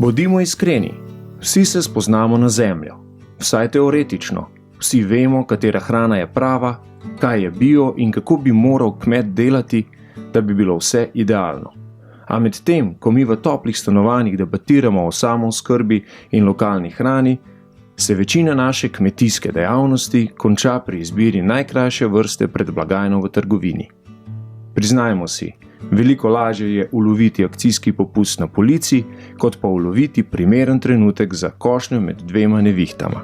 Bodimo iskreni, vsi se spoznamo na zemljo, vsaj teoretično. Vsi vemo, katera hrana je prava, kaj je bio in kako bi moral kmet delati, da bi bilo vse idealno. A med tem, ko mi v toplih stanovanjih debatiramo o samooskrbi in lokalni hrani, se večina naše kmetijske dejavnosti konča pri izbiri najkrajše vrste pred blagajno v trgovini. Priznajmo si, veliko lažje je uloviti akcijski popust na polici, kot pa uloviti primeren trenutek za košnjo med dvema nevihtama.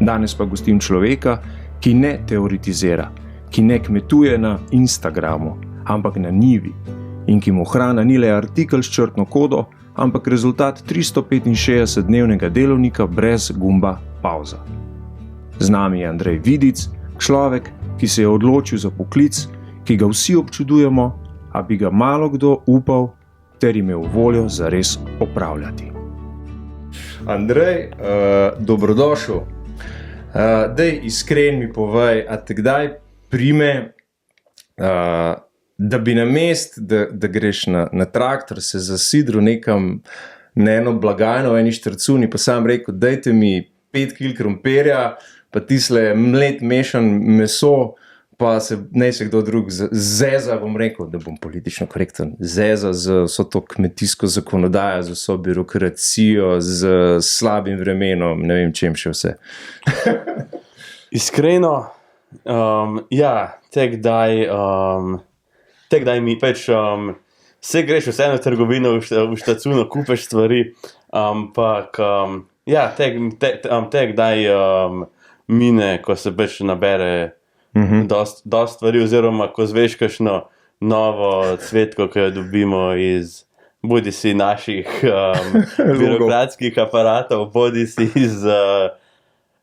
Danes pa gostim človeka, ki ne teoretizira, ki ne kmetuje na Instagramu, ampak na njivi in ki mu hrana ni le artikel s črtno kodo, ampak rezultat 365-dnevnega delovnika brez gumba pauza. Z nami je Andrej Vidic, človek, ki se je odločil za poklic, ki ga vsi občudujemo, a bi ga malo kdo upal ter imel voljo zares opravljati. Andrej, dobrodošel. Daj, iskren mi povej, a te kdaj prime, da bi namest, da greš na traktor, se zasidru nekam na eno blagajno v eni štrcuni, pa sam rekel, dajte mi 5 kil krompirja, pa tisle mlet mešan meso, pa naj se kdo drug zeza, bom rekel, da bom politično korekten, zeza z vso to kmetijsko zakonodajo, z vso birokracijo, z slabim vremenom, ne vem čem še vse. Iskreno, te kdaj mi pač, vse greš vseeno v trgovino, v štacuno, kupeš stvari, ampak te kdaj mine, ko se pač nabere dost stvari, oziroma ko zveš kakšno novo cvetko, ki jo dobimo iz bodisi naših birokratskih aparatov, bodisi iz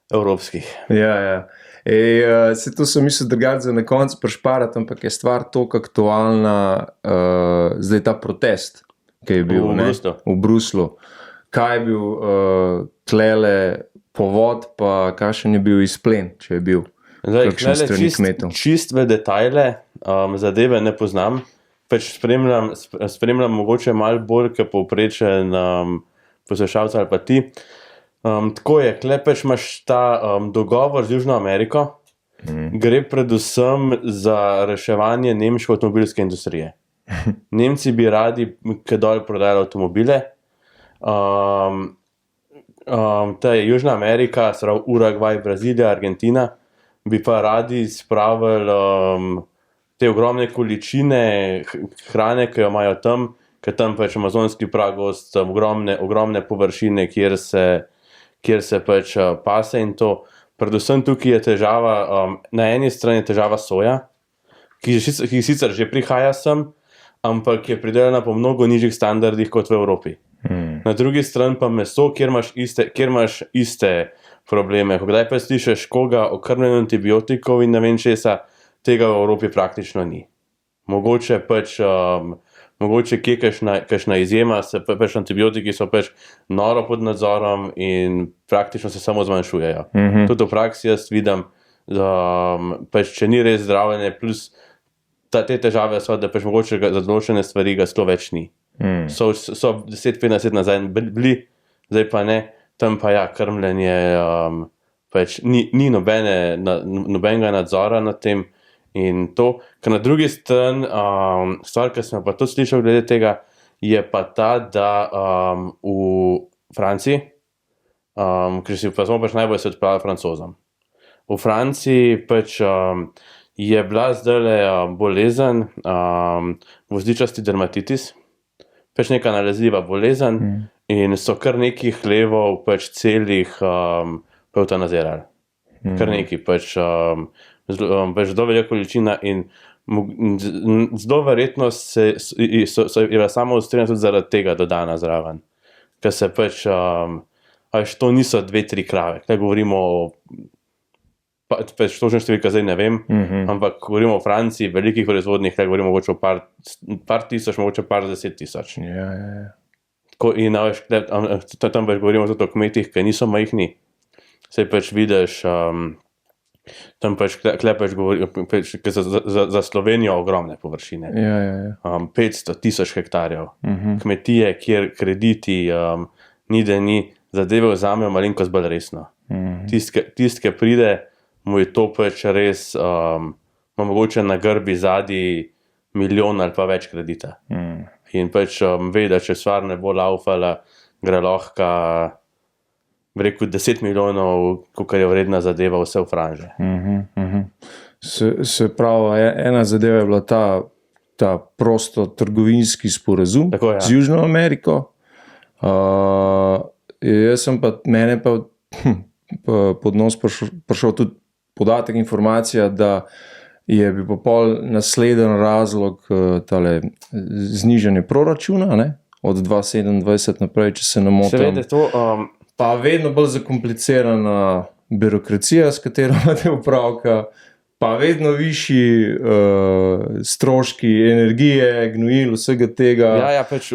evropskih. Ja. Se to sem mislil drugače za na konc prišparati, ampak je stvar toliko aktualna, zdaj ta protest, ki je bil v Bruslu. Kaj je bil tlele povod, pa kakšen je bil izplen, če je bil? Zdaj, čistve detajle, zadeve ne poznam, pač spremljam mogoče malo bolj, kot povprečen poslušalec ali pa ti. Tako je, pač imaš ta dogovor z Južno Ameriko, gre predvsem za reševanje nemške avtomobilske industrije. Nemci bi radi kaj dol prodajali avtomobile, ta je Južna Amerika, Urugvaj, Brazilija, Argentina, bi pa radi spravili te ogromne količine hrane, ki jo imajo tam, ker tam pač amazonski pragozd, ogromne površine, kjer se pač pase in to. Predvsem tukaj je težava, na eni strani je težava soja, ki sicer že prihaja sem, ampak je pridelana po mnogo nižjih standardih kot v Evropi. Na drugi strani pa meso, kjer imaš iste probleme. Kdaj pa slišiš koga okrmljen antibiotikov in ne vem česa, tega v Evropi praktično ni. Mogoče kje kakšna izjema, pač antibiotiki so pač noro pod nadzorom in praktično se samo zmanjšujejo. Tudi v praksi jaz vidim, pač če ni res zdravljenje, plus te težave so, da pač mogoče za določene stvari ga sploh več ni. So 10-15 let nazaj bili, zdaj pa ne, tam pa krmljenje, pač ni nobenega nadzora nad tem in to. Ker na drugi strani, stvar, ki sem pa tudi slišal glede tega, je pa ta, da v Franciji, ker si pa smo pač najbolj se odpravili Francozom. V Franciji pač je bila zdajle bolezen, vozličasti dermatitis, pač neka nalezljiva bolezen in so kar nekih hlevov pač celih eutanazirali. Kar neki pač zelo velika količina in zelo verjetno je bila samo ustrena tudi zaradi tega dodana zraven. Ker se pač, to niso 2-3 krave, kaj govorimo o, pač točne številke zdaj ne vem, ampak govorimo o Franciji, velikih proizvodnih, kaj govorimo mogoče o par tisoč, mogoče par 10,000. In tam pač govorimo tudi o kmetih, ki niso majhni. Saj pač vidiš, Tam pač klepaš govori, za Slovenijo ogromne površine. Ja. 500 000 hektarjev. Kmetije, kjer krediti ni da ni, zadeve vzamejo malenkost bolj resno. Tist, ki pride, mu je to pač res, ima mogoče na grbi zadnji milijon ali pa več kredita. In pač ve, da če stvar ne bo laufala, gre lahko, bi rekel, 10 milijonov, kolikor je vredna zadeva, vse v franže. Se pravi, ena zadeva je bila ta prostotrgovinski sporazum Tako, ja. z Južno Ameriko. Mene pa pod nos prišel tudi podatek, informacija, da je bil pol nasleden razlog tale znižanje proračuna, ne? Od 2027 naprej, če se ne motim. Seveda to, Pa vedno bolj zakomplicirana birokracija, s katero imate opravka, pa vedno višji stroški energije, gnojil, vsega tega. Ja, pač,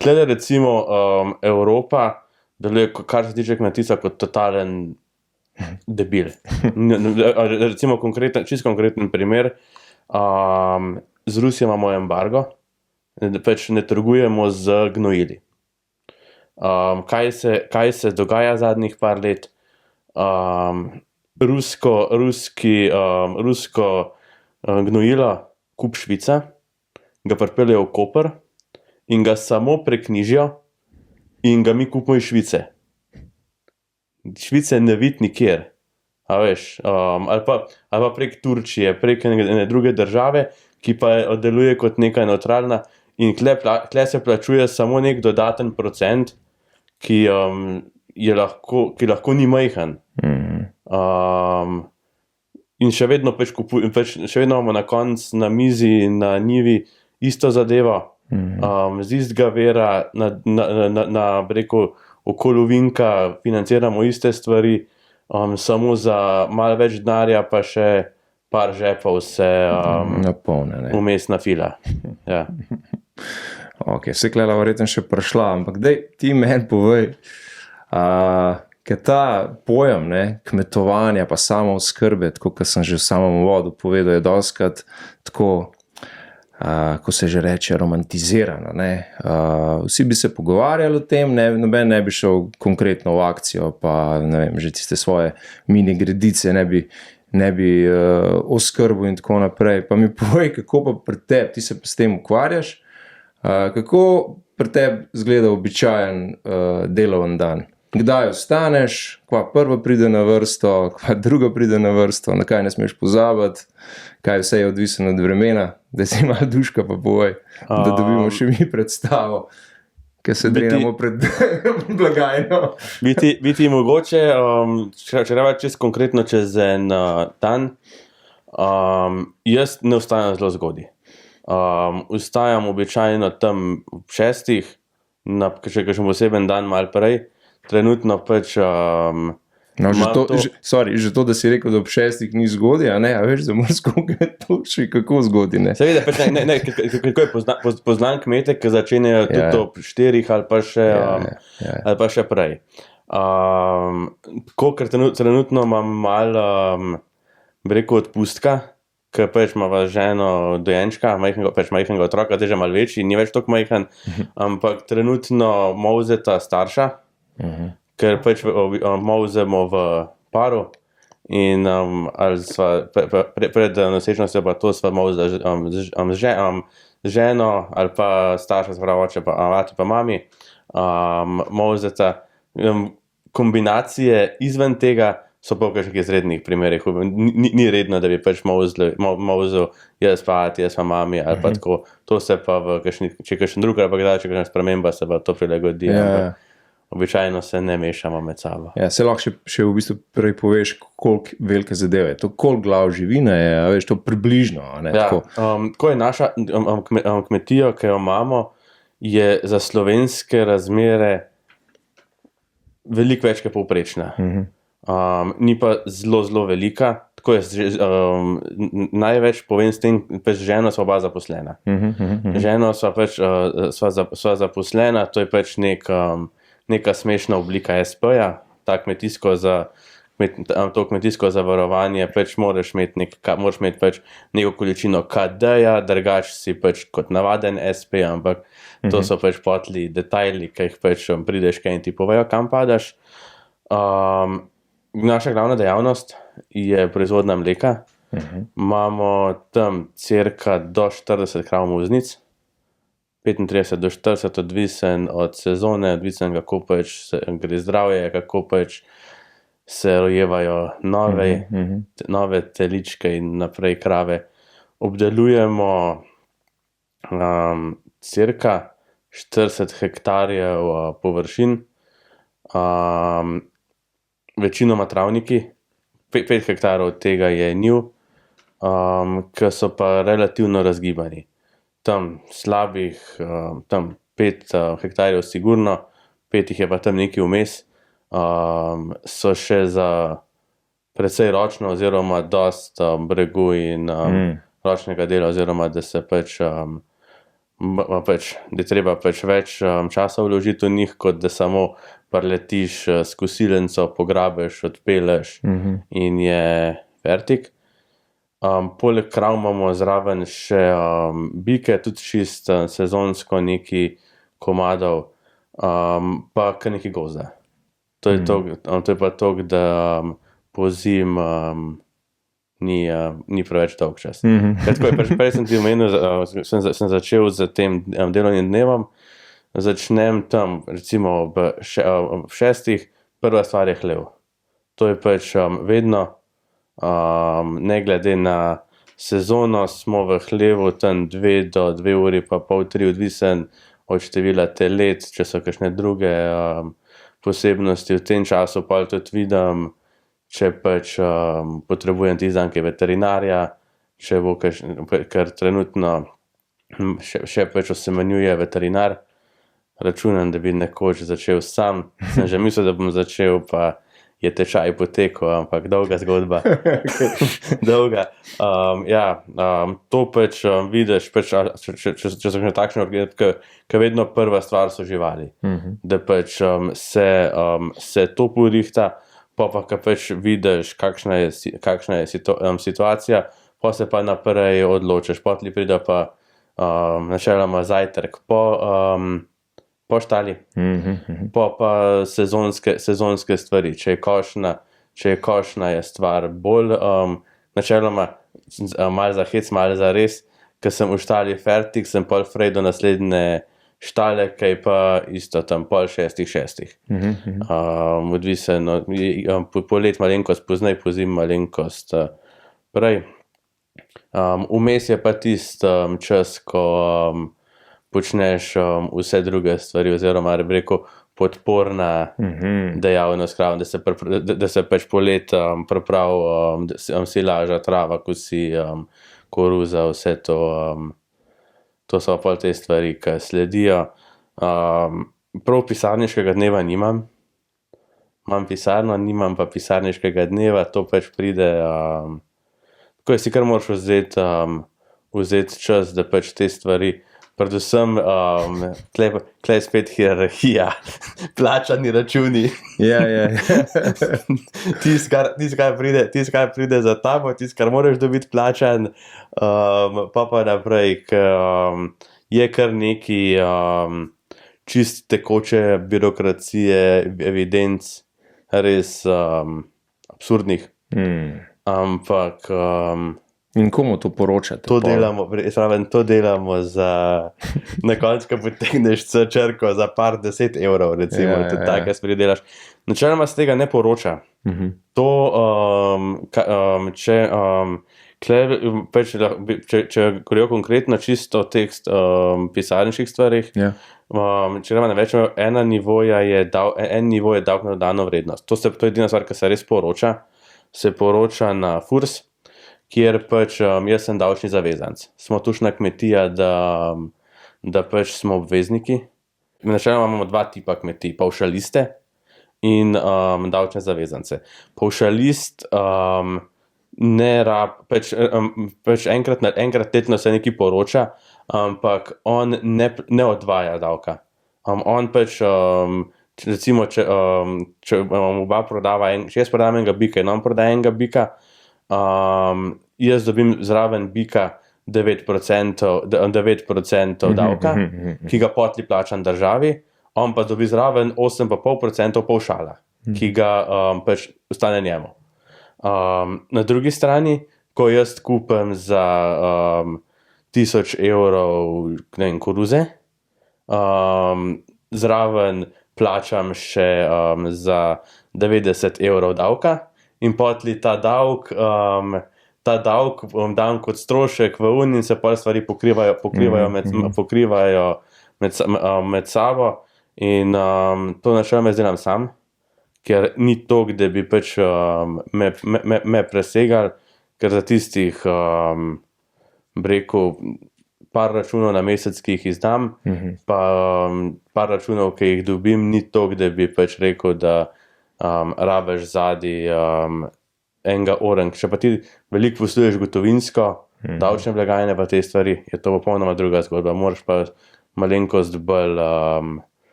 tlede recimo Evropa deluje, kar se tiče kmetijstva, kot totalen debil. Recimo čisto konkreten primer, z Rusijo imamo embargo, pač ne trgujemo z gnojili. Kaj se dogaja zadnjih par let? Rusko gnojilo, kup Švica, ga pripeljejo v Koper in ga samo preknjižijo in ga mi kupimo iz Švice. Švice ne vidi nikjer, a veš, ali pa prek Turčije, prek ene druge države, ki pa deluje kot neka nevtralna in tle se plačuje samo nek dodaten procent, ki lahko ni majhen. In še vedno še vedno imamo na koncu na mizi, na njivi isto zadevo, z istega vira, na breku okoli ovinka financiramo iste stvari, samo za malo več denarja, pa še par žepov se vmes nafila. Ja. Ok, vse klela verjetno še prišla, ampak daj ti meni povej, ker ta pojem, ne, kmetovanja pa samooskrbe, tako kot sem že v samem uvodu povedal, je dostikrat tako, ko se že reče, romantizirano, ne. Vsi bi se pogovarjali o tem, noben ne bi šel konkretno v akcijo, pa ne vem, že tiste svoje mini gredice ne bi oskrbil in tako naprej. Pa mi povej, kako pa pri tebi, ti se pa s tem ukvarjaš, kako pri tebi izgleda običajen deloven dan? Kdaj vstaneš, kva prva pride na vrsto, kva druga pride na vrsto, na kaj ne smeš pozabiti, kaj vse je odvisno od vremena, da si malo duška pa povej, da dobimo še mi predstavo, ker se drenamo pred blagajno. Biti mogoče, če reva čisto konkretno čez en dan, jaz ne vstajam zelo zgodaj. Vstajam običajno tam ob 6, če kakšen poseben dan malo prej, trenutno pač že to, da si rekel, da ob 6 ni zgodaj, a ne, a veš, da moraš to še kako zgodaj, ne? Seveda, pač kako je poznam kmete, ki začenjajo tudi ob 4 ali pa še prej. Ker trenutno imam malo, bi rekel, odpustka, ker pač imava ženo dojenčka, majhnega otroka, zdaj že malo večji, ni več toliko majhen, ampak trenutno molzeta starša, ker pač molzemo v paru in pred nosečnostjo pa to sva molzla z ženo ali pa starša, se pravi oče pa mami, molzeta. Kombinacije izven tega so pa v kakšnih izrednih primerih. Ni redno, da bi pač molzel jaz spati, jaz pa mami ali pa tako. To se pa če kakšen drug ali pa kdaj, če kakšna sprememba, se pa to prilagodi. Običajno se ne mešamo med sabo. Ja, se lahko še v bistvu prej poveš, koliko velike zadeve je to, koliko glav živine je, veš, to približno, ne? Ja, ko je naša kmetija, ki jo imamo, je za slovenske razmere veliko več kot povprečna. Ni pa zelo, zelo velika. Tako je, največ povem s tem, pač ženo sva oba zaposlena. Ženo sva zaposlena, to je pač neka smešna oblika SP-ja, ta kmetijsko za to kmetijsko zavarovanje, pač moraš imeti pač neko količino KD-ja, drugače si pač kot navaden SP, ampak to so pač potli detajli, ki jih pač prideš kaj in ti povejo, kam padaš. Naša glavna dejavnost je proizvodnja mleka. Imamo tam cirka do 40 krav muznic, 35 do 40, odvisen od sezone, odvisen kako pač gre zdravje, kako pač se rojevajo nove teličke in naprej krave. Obdelujemo cirka 40 hektarjev površin, večinoma travniki, 5 hektarov od tega je njiv, ki so pa relativno razgibani. Tam slabih, tam 5 hektarjev sigurno, 5 jih je pa tam nekaj vmes, so še za precej ročno oziroma dost bregu in ročnega dela, oziroma da se pač, da je treba pač več časa vložiti v njih, kot da samo preletiš s kosilnico, pograbeš, odpeleš in je fertik. Poleg krav imamo zraven še bike, tudi čist sezonsko nekaj komadov, pa kar nekaj gozda. To je pa to, da pozim ni preveč dolg čas. Prej sem ti omenil, sem začel z tem delovnim dnevom, začnem tam recimo ob 6, prva stvar je hlev. To je pač vedno, ne glede na sezono, smo v hlevu tam 2 do 2 uri pa pol, 3, odvisen od števila telet, če so kakšne druge posebnosti. V tem času pa tudi vidim, če pač potrebujem tisti dan kaj veterinarja, če bo ker trenutno še pač osemenjuje veterinar. Računam, da bi nekoč začel sam. Sem že mislil, da bom začel, pa je tečaj potekel, ampak dolga zgodba. Dolga. To pač vidiš, pač, če so še takšne organizme, ki vedno prva stvar so živali. Da pač se to porihta, pa pač vidiš, kakšna je situacija, pa se pa naprej odločiš. Potli pride pa načeloma zajtrk po štali, pa sezonske stvari. Če je košna, je stvar bolj načeloma malo za hec, malo za res. Ko sem v štali fertik, sem pol frej do naslednje štale, kaj pa isto tam pol 6. Odvisen, polet malenkost poznej, pozim malenkost prej. Vmes je pa tisti čas, ko počneš vse druge stvari, oziroma bi rekel podporna dejavnost krav, da se pač polet pripravi silaža, trava, kosi, koruza, vse to. To so pa te stvari, ki sledijo. Prav pisarniškega dneva nimam. Imam pisarno, nimam pa pisarniškega dneva, to pač pride, tako si kar moraš vzeti čas, da pač te stvari, predvsem, tle spet hierarhija, plačani računi. Tisto, kar pride za tabo, tisto, kar moraš dobiti plačan, pa naprej, je kar nekaj čist tekoče birokracije, evidenc, res absurdnih. Ampak in komu to poročate? To delamo za na koncu, ko potegneš C-črko za par 10 evrov, recimo, tudi take stvari delaš. Načeloma se tega ne poroča. To, če govorijo konkretno čisto o teh pisarniških stvarih, če ne večemo, en nivo je davek na dodano vrednost. To je edina stvar, ki se res poroča. Se poroča na FURS, kjer pač jaz sem davčni zavezanec. Smo tušna kmetija, da pač smo obvezniki. Načeloma imamo 2 tipa kmetij, pavšaliste in davčne zavezance. Pavšalist ne pač enkrat letno se nekaj poroča, ampak on ne odvaja davka. On pač recimo, če oba prodava, če jaz prodam enega bika in on prodaja enega bika, jaz dobim zraven bika 9% davka, ki ga potli plačam državi, on pa dobi zraven 8,5% pavšala, ki ga pač ostane njemu. Na drugi strani, ko jaz kupim za 1000 evrov koruze, zraven plačam še za 90 evrov davka in potli ta davek dam kot strošek v in se pol stvari pokrivajo med sabo in to načeloma jaz delam sam, ker ni toliko, da bi pač me presegali, ker za tistih par računov na mesec, ki jih izdam, pa par računov, ki jih dobim, ni toliko, da bi pač rekel, da rabiš zadaj enega oranj. Če pa ti veliko posluješ gotovinsko, davčne blagajne pa te stvari, je to popolnoma druga zgodba. Moraš pa malenkost bolj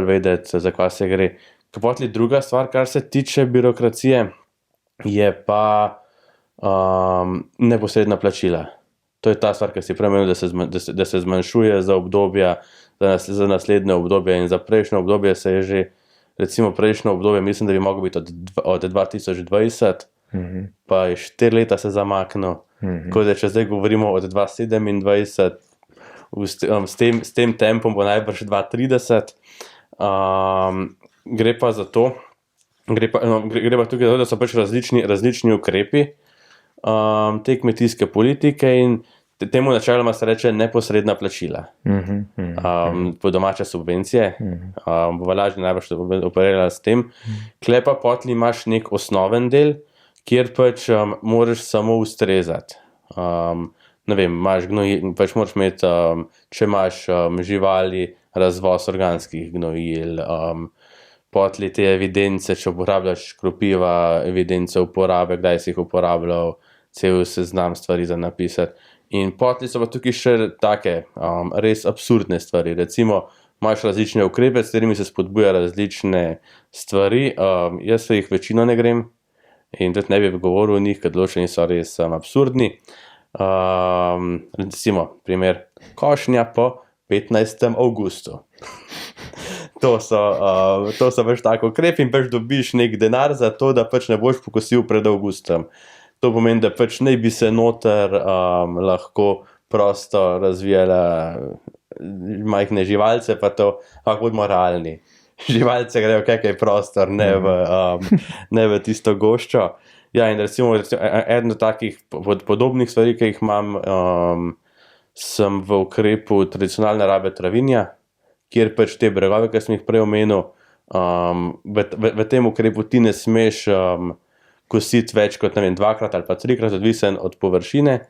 vedeti, za kaj se gre. Kapotli druga stvar, kar se tiče birokracije, je pa neposredna plačila. To je ta stvar, ki si premenil, da se zmanjšuje za obdobja, za naslednje obdobje in za prejšnje obdobje se je že, recimo prejšnje obdobje, mislim, da bi moglo biti od 2020, pa je 4 leta se zamaknil. Tako da, če zdaj govorimo od 2027, s tem tempom bo najbrž 2030. Gre pa za to, gre pa tukaj za to, da so pač različni ukrepi te kmetijske politike in temu načeloma se reče neposredna plačila. Po domače subvencije, bo lažje najbrž operirala s tem. Tule pa potli imaš nek osnoven del, kjer pač moraš samo ustrezati. Ne vem, pač moraš imeti, če imaš živali, razvoz organskih gnojil, potli te evidence, če uporabljaš škropiva, evidence uporabe, kdaj si jih uporabljal, cel seznam stvari za napisati. In potli so pa tukaj še take res absurdne stvari. Recimo, imaš različne ukrepe, s katerimi se spodbuja različne stvari. Jaz se jih večino ne grem in tudi ne bi govoril o njih, ker določeni so res absurdni. Recimo, primer košnja po 15. avgustu. To so pač tako ukrepi in pač dobiš nek denar za to, da pač ne boš pokosil pred avgustom. To pomeni, da pač ne bi se noter lahko prosto razvijala majhne živalce, pa to, ampak bodimo realni. Živalce grejo kakaj prostor, ne v tisto goščo. Ja, in recimo eden od takih podobnih stvari, ki jih imam, sem v ukrepu tradicionalne rabe travinja, kjer pač te bregove, ki sem jih prej omenil, v tem ukrepu ti ne smeš kositi več kot, ne vem, 2-krat ali pa 3-krat, odvisen od površine,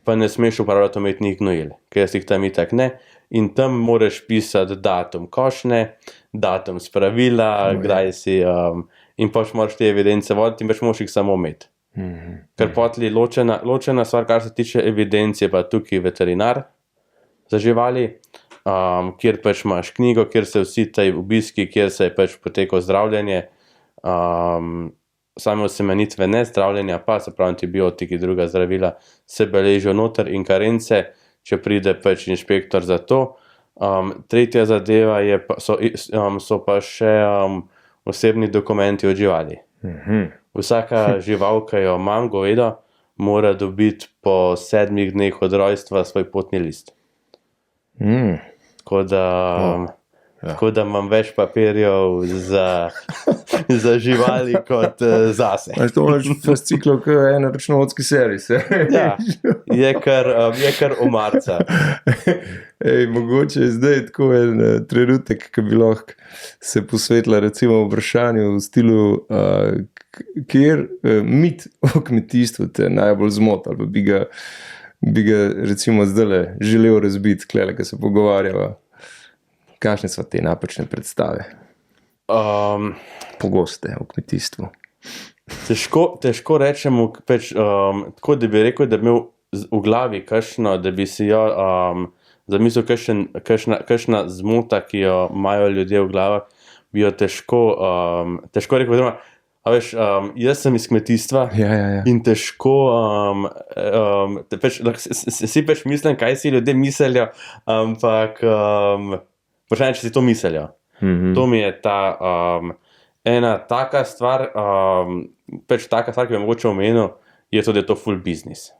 pa ne smeš uporabljati umetnih gnojil, ker jaz jih tam itak ne. In tam moraš pisati datum košnje, datum spravila, kdaj si, in pač moraš te evidence voditi in pač moraš jih samo imeti. Ker potli ločena stvar, kar se tiče evidencije, pa tukaj veterinar za živali, kjer pač imaš knjigo, kjer se vsi tej obiski, kjer se je pač potekalo zdravljenje, same osemenitve ne, zdravljenja pa, se pravi antibiotiki, druga zdravila, se beležijo noter in karence, če pride pač inšpektor za to. Tretja zadeva so pa še osebni dokumenti od živali. Vsaka žival, ki jo imam, govedo, mora dobiti po 7 dneh od rojstva svoj potni list. Tako da imam več papirjev za živali kot zase. To imaš fasciklo, kot en računovodski servis. Ja, je kar omarca. Mogoče je zdaj tako en trenutek, ki bi lahko se posvetila recimo vprašanju v stilu, kjer mit o kmetijstvu te najbolj zmota, ali pa bi ga recimo zdajle želel razbiti, klele, ko se pogovarjava. Kakšne so te napačne predstave? Pogoste v kmetijstvu. Težko rečemo, tako da bi rekel, da bi imel v glavi kakšno, da bi si jo zamislil kakšna zmota, ki jo imajo ljudje v glavah, bi jo težko rekel. Oziroma, a veš, jaz sem iz kmetijstva Ja. in težko si pač mislim, kaj si ljudje mislijo, ampak vprašanje, če si to mislijo. To mi je ta ena taka stvar, pač taka stvar, ki bi mogoče omenil, je to, da je to full business.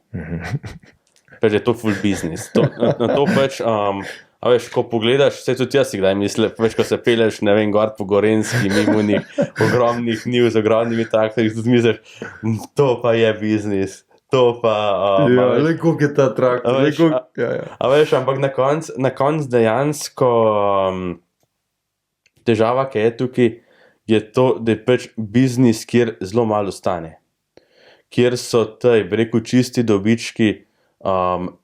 Pač je to full business. Na to pač, a veš, ko pogledaš, vse tudi jaz si kdaj mislim, pač ko se peleš, ne vem, gor po Gorenjski, mimo njih ogromnih njiv z ogromnimi traktorji, tudi misliš, to pa je biznis. To pa... le koliko je ta traktor. A veš, ampak na konc dejansko težava, ki je tukaj, je to, da je pač biznis, kjer zelo malo stane. Kjer so tej, bi rekel, čisti dobički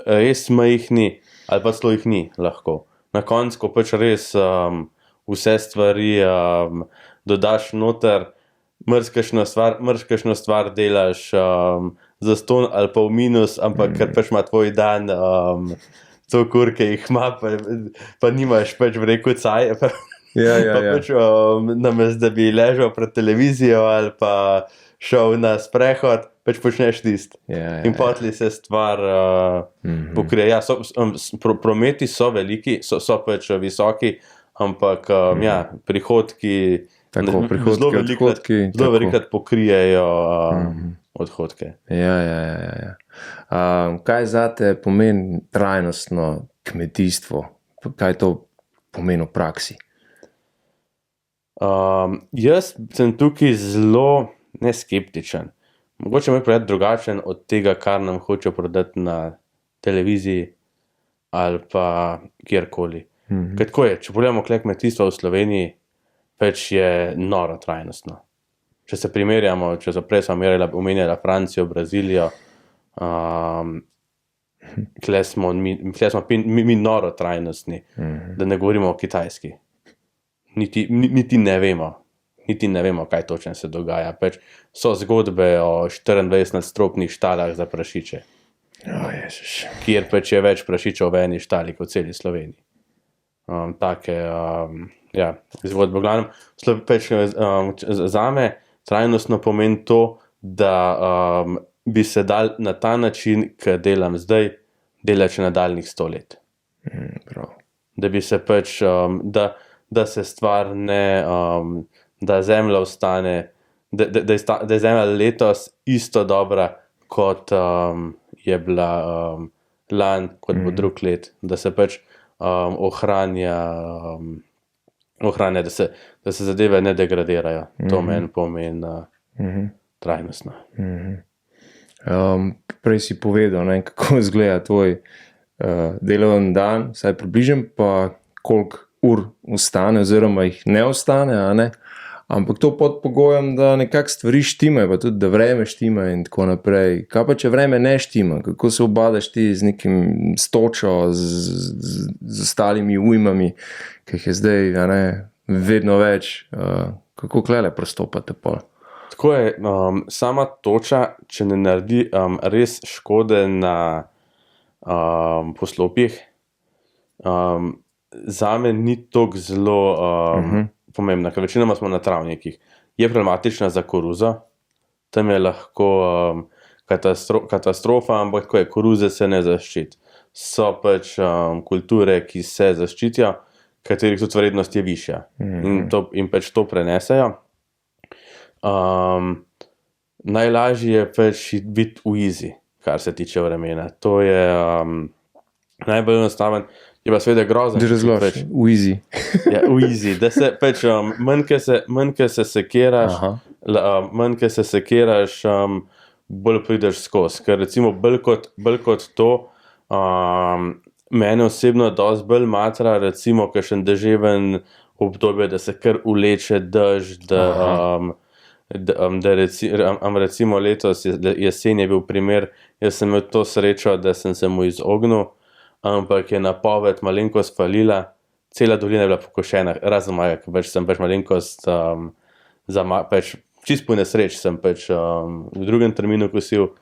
res majhni, ali pa celo jih ni lahko. Na koncu, ko pač res vse stvari dodaš noter, mrzkešno stvar delaš zastonj ali pa v minus, ampak ker pač ima tvoj dan to kurke jih ima, pa nimaš pač v reku caj, pa pač namesto, da bi ležal pred televizijo ali pa šel na sprehod, pač počneš tisto. In potli se stvar pokrije. Ja, prometi so veliki, so pač visoki, ampak prihodki zelo velikrat pokrijejo odhodke. Ja. Kaj zate pomeni trajnostno kmetijstvo? Kaj to pomeni v praksi? Jaz sem tukaj zelo neskeptičen. Mogoče me preveč drugačen od tega, kar nam hočejo prodati na televiziji ali pa kjerkoli. Ker tako je, če pogledamo kmetijstvo v Sloveniji, pač je noro trajnostno. Če se primerjamo, prej smo omenjali Francijo, Brazilijo, tule smo mi noro trajnostni, da ne govorimo o Kitajski. Niti ne vemo. Niti ne vemo, kaj točno se dogaja. Pač so zgodbe o 24-nadstropnih štalah za prašiče. Kjer pač je več prašičev v eni štali kot v celi Sloveniji. Take, zgodbe. V glavnem, pač zame trajnostno pomeni to, da bi se dal na ta način, ki delam zdaj, delati še nadaljnjih 100 let. Da bi se pač, da se stvar ne... da zemlja ostane, da je zemlja letos isto dobra, kot je bila lani, kot bo drug let, da se pač ohranja, da se zadeve ne degradirajo. To meni pomeni trajnostno. Prej si povedal, kako izgleda tvoj delovni dan, vsaj približno, pa koliko ur ostane, oziroma jih ne ostane, a ne? Ampak to pod pogojem, da nekako stvari štimajo, pa tudi, da vreme štima in tako naprej. Kaj pa, če vreme ne štima? Kako se obadaš ti z nekim stočo, z ostalimi ujmami, ki jih je zdaj, a ne, vedno več? Kako klele prostopate pol? Tako je, sama toča, če ne naredi res škode na poslopjih, zame ni toliko zelo pomembna, ker večinoma smo na travnikih. Je problematična za koruzo, tam je lahko katastrofa, ampak tako je, koruze se ne zaščiti. So pač kulture, ki se zaščitijo, katerih tudi vrednost je višja. In pač to prenesejo. Najlažje je pač biti v easy, kar se tiče vremena. To je najbolj enostaven. Je pa seveda grozen. Da razložiš, v easy. Ja, v easy. Da se pač manj, ke se sekiraš, bolj prideš skozi. Ker recimo bolj kot to, mene osebno dosti bolj matra, recimo kakšen deževen obdobje, da se kar vleče dež, recimo letos jesen je bil primer, jaz sem imel to srečo, da sem se mu izognil, ampak je napoved malenkost falila, cela dolina je bila pokošena, razen moja, ker sem pač malenkost čist po nesreč sem pač v drugem terminu kosil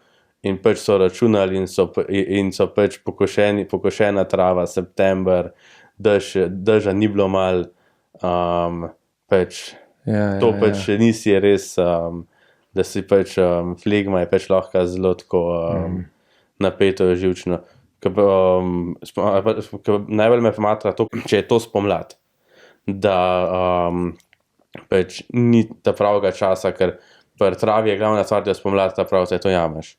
in pač so računali in so pač pokošena trava, september, deža ni bilo malo, pač to pač nisi res, da si pač flegma je pač lahko zelo tako napeto, živčno. Najbolj me matra to, če je to spomlad, da pač ni ta pravega časa, ker pri travi je glavna stvar, da je spomlad ta prav, da to jameš.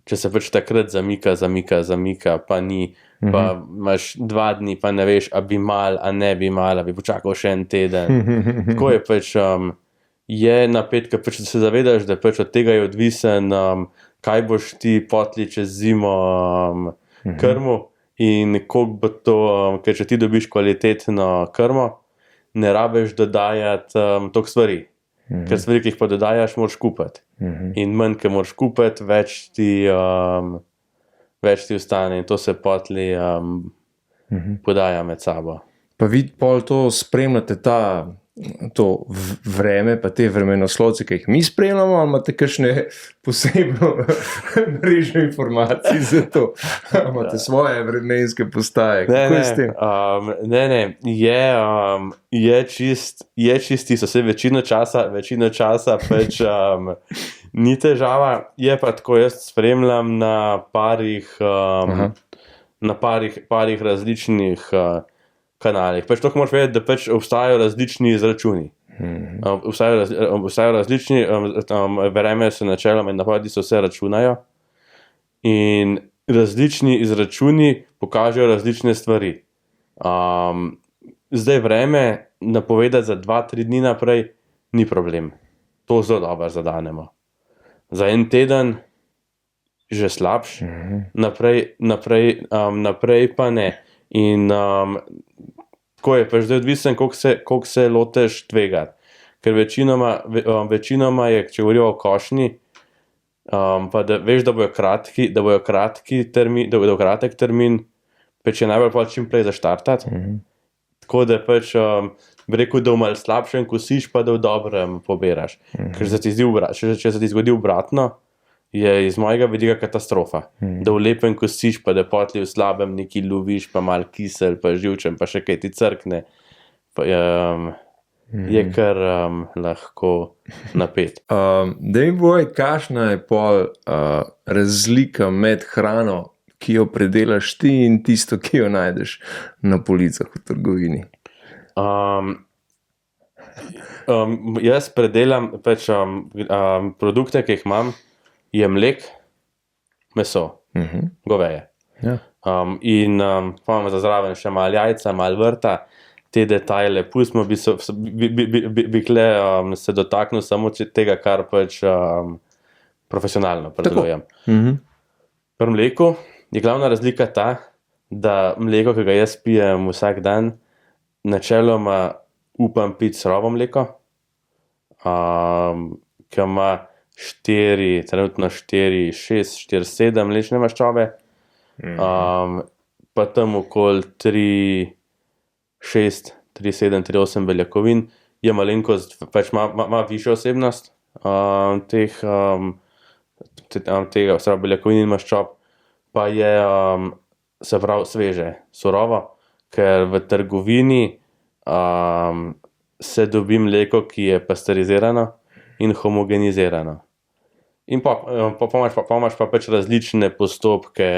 Če se pač takrat zamika, pa ni, pa imaš 2 dni, pa ne veš, a bi mal, a ne bi mal, a bi počakal še en teden. Tako je pač, je napet, ker pač se zavedaš, da pač od tega je odvisen, kaj boš ti potli čez zimo krmo in koliko bo to, ker če ti dobiš kvalitetno krmo, ne rabiš dodajati toliko stvari. Ker stvari, ki jih pa dodajaš, moraš kupiti. In manj, ki moraš kupiti, več ti ostane in to se potli podaja med sabo. Pa vi pol to spremljate, to vreme, pa te vremenoslovce, ki jih mi spremljamo, ali imate kakšne posebno mrežo informacij za to? Imate svoje vremenske postaje? Kako je s tem? Je čist tisto, vse večino časa pač ni težava, je pa tako, jaz spremljam na parih različnih kanalih. Pač to moraš vedeti, da pač obstajajo različni izračuni. Obstajajo različni, vreme se načeloma in napovedi se vse računajo in različni izračuni pokažejo različne stvari. Zdaj vreme napovedati za 2-3 dni naprej ni problem. To zelo dobro zadanemo. Za en teden že slabš, naprej pa ne. In tako je, pač zdaj odvisen, koliko se loteš tvegati. Ker večinoma je, če govorijo o košnji, pa da veš, da bojo kratek termin, pač je najbolj pa čim prej zaštartati. Tako da pač bi rekel, da v malo slabšem kosiš, pa da v dobrem poberaš. Ker če se ti zgodi obratno, je iz mojega vidika katastrofa. Da v lepem kosiš, pa da potli v slabem nekaj loviš, pa malo kisel, pa živčen, pa še kaj ti crkne. Je kar lahko napet. Daj mi boj, kakšna je pol razlika med hrano, ki jo predelaš ti, in tisto, ki jo najdeš na policah v trgovini? Jaz predelam pač produkte, ki jih imam, je mlek, meso, goveje. In pa imamo za zraven še malo jajca, malo vrta, te detajle pustimo, bi se dotaknil samo tega, kar pač profesionalno predelujem. Pri mleku je glavna razlika ta, da mleko, ki ga jaz pijem vsak dan, načeloma upam piti surovo mleko, ki ima trenutno 4,6, 4,7 mlečne maščobe, pa tam okoli 3,6, 3,7, 3,8 beljakovin, je malenkost, pač ima višjo vsebnost tega beljakovin in maščob, pa je se pravi sveže, surovo, ker v trgovini se dobi mleko, ki je pasterizirano in homogenizirano. In pa imaš pa pač različne postopke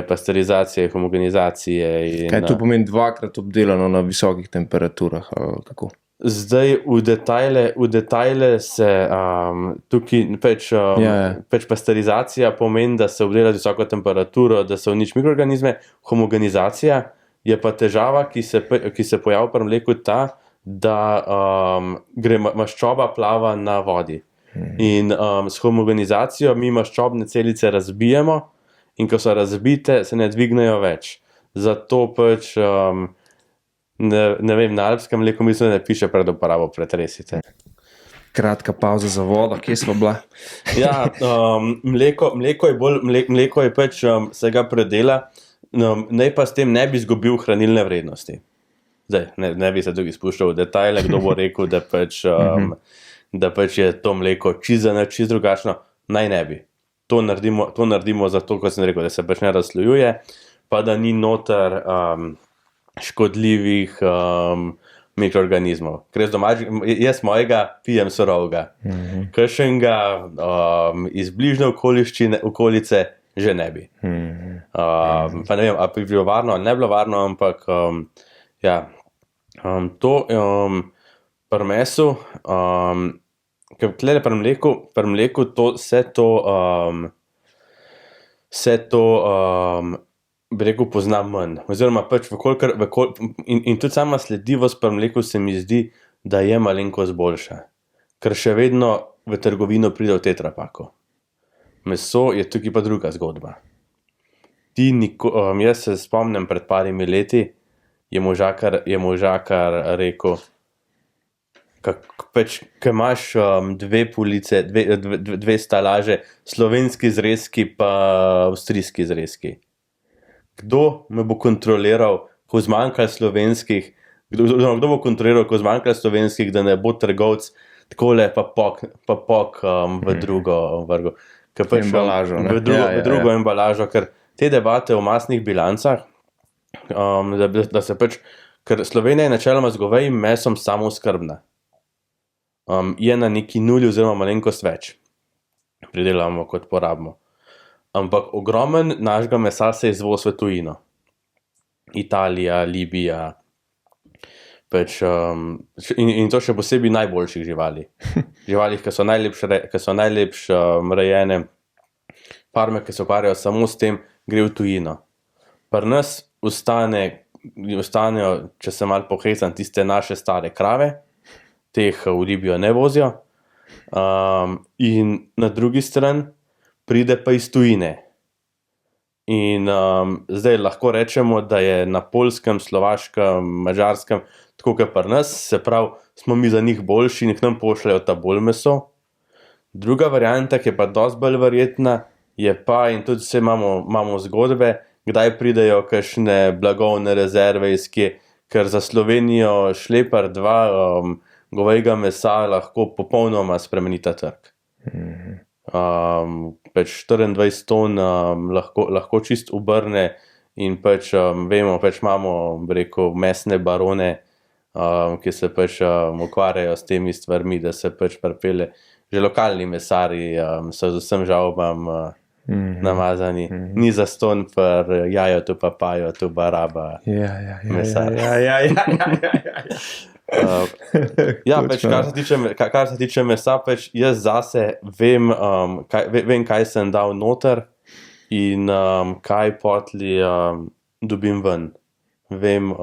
pasterizacije, homogenizacije. Kaj to pomeni, 2-krat obdelano na visokih temperaturah? Kako? Zdaj v detajle se tukaj pač pasterizacija pomeni, da se obdela z visoko temperaturo, da se uniči mikroorganizme, homogenizacija je pa težava, ki se pojavi pri mleku ta, da maščoba plava na vodi. In s homogenizacijo mi maščobne celice razbijemo in ko so razbite, se ne dvignejo več. Zato pač, ne vem, na alpskem mleku mislim, da ne piše pred uporabo pretresite. Kratka pauza za vodo, kje smo bila? Ja, mleko je pač, se ga predela, naj pa s tem ne bi izgubil hranilne vrednosti. Zdaj, ne bi se tukaj spuščal v detajle, kdo bo rekel, da pač je to mleko čisto drugačno, naj ne bi. To naredimo zato, kot sem rekel, da se pač ne razslojuje, pa da ni noter škodljivih mikroorganizmov. Ker jaz mojega pijem surovega. Kakšnega iz bližnje okolice že ne bi. Pa ne vem, ali bi bilo varno ali ne bilo varno, ampak ja, to pri mesu, ker tle pri mleku vse to bi rekel, pozna manj. Oziroma pač in tudi sama sledljivost pri mleku se mi zdi, da je malenkost boljša. Ker še vedno v trgovino pride v tetrapaku. Meso je tukaj pa druga zgodba. Jaz se spomnim pred parimi leti, je možakar rekel, pač, ko imaš dve police, dve stalaže, slovenski zrezki pa avstrijski zrezki. Kdo me bo kontroliral, ko zmanjka slovenskih, kdo bo kontroliral, ko zmanjka slovenskih, da ne bo trgovec takole pa pok v drugo vrgo. Embalažo, ne? V drugo embalažo, ker te debate o masnih bilancah, da se pač, ker Slovenija je načeloma z govejim mesom samooskrbna. Je na neki nuli oziroma malenkost več pridelamo kot porabimo. Ampak ogromen našega mesa se izvozi v tujino. Italija, Libija, pač, in to še posebej najboljših živali. Živali, ki so najlepše rejene, farme, ki se ukvarjajo samo s tem, gre v tujino. Pri nas ostanejo, če se malo pohecam, tiste naše stare krave, teh v Libijo ne vozijo, in na drugi strani pride pa iz tujine. In zdaj lahko rečemo, da je na Poljskem, Slovaškem, Madžarskem, tako kot pri nas, se pravi, smo mi za njih boljši in k nam pošljajo ta bolj meso. Druga varianta, ki je pa dosti bolj verjetna, je pa, in tudi vse imamo zgodbe, kdaj pridejo kakšne blagovne rezerve iz kje, ker za Slovenijo šlepar 2 govejega mesa lahko popolnoma spremenita trg. Pač 24 ton lahko čist obrne in pač vemo, pač imamo, bi rekel, mesne barone, ki se pač ukvarjajo s temi stvarmi, da se pač pripelje. Že lokalni mesarji so z vsem žalbam namazani. Ni zastonj pri jajotu, papajotu, baraba, mesar. Ja, pač, kar se tiče mesa, pač jaz zase vem, kaj sem dal noter in kaj potli dobim ven. Vem,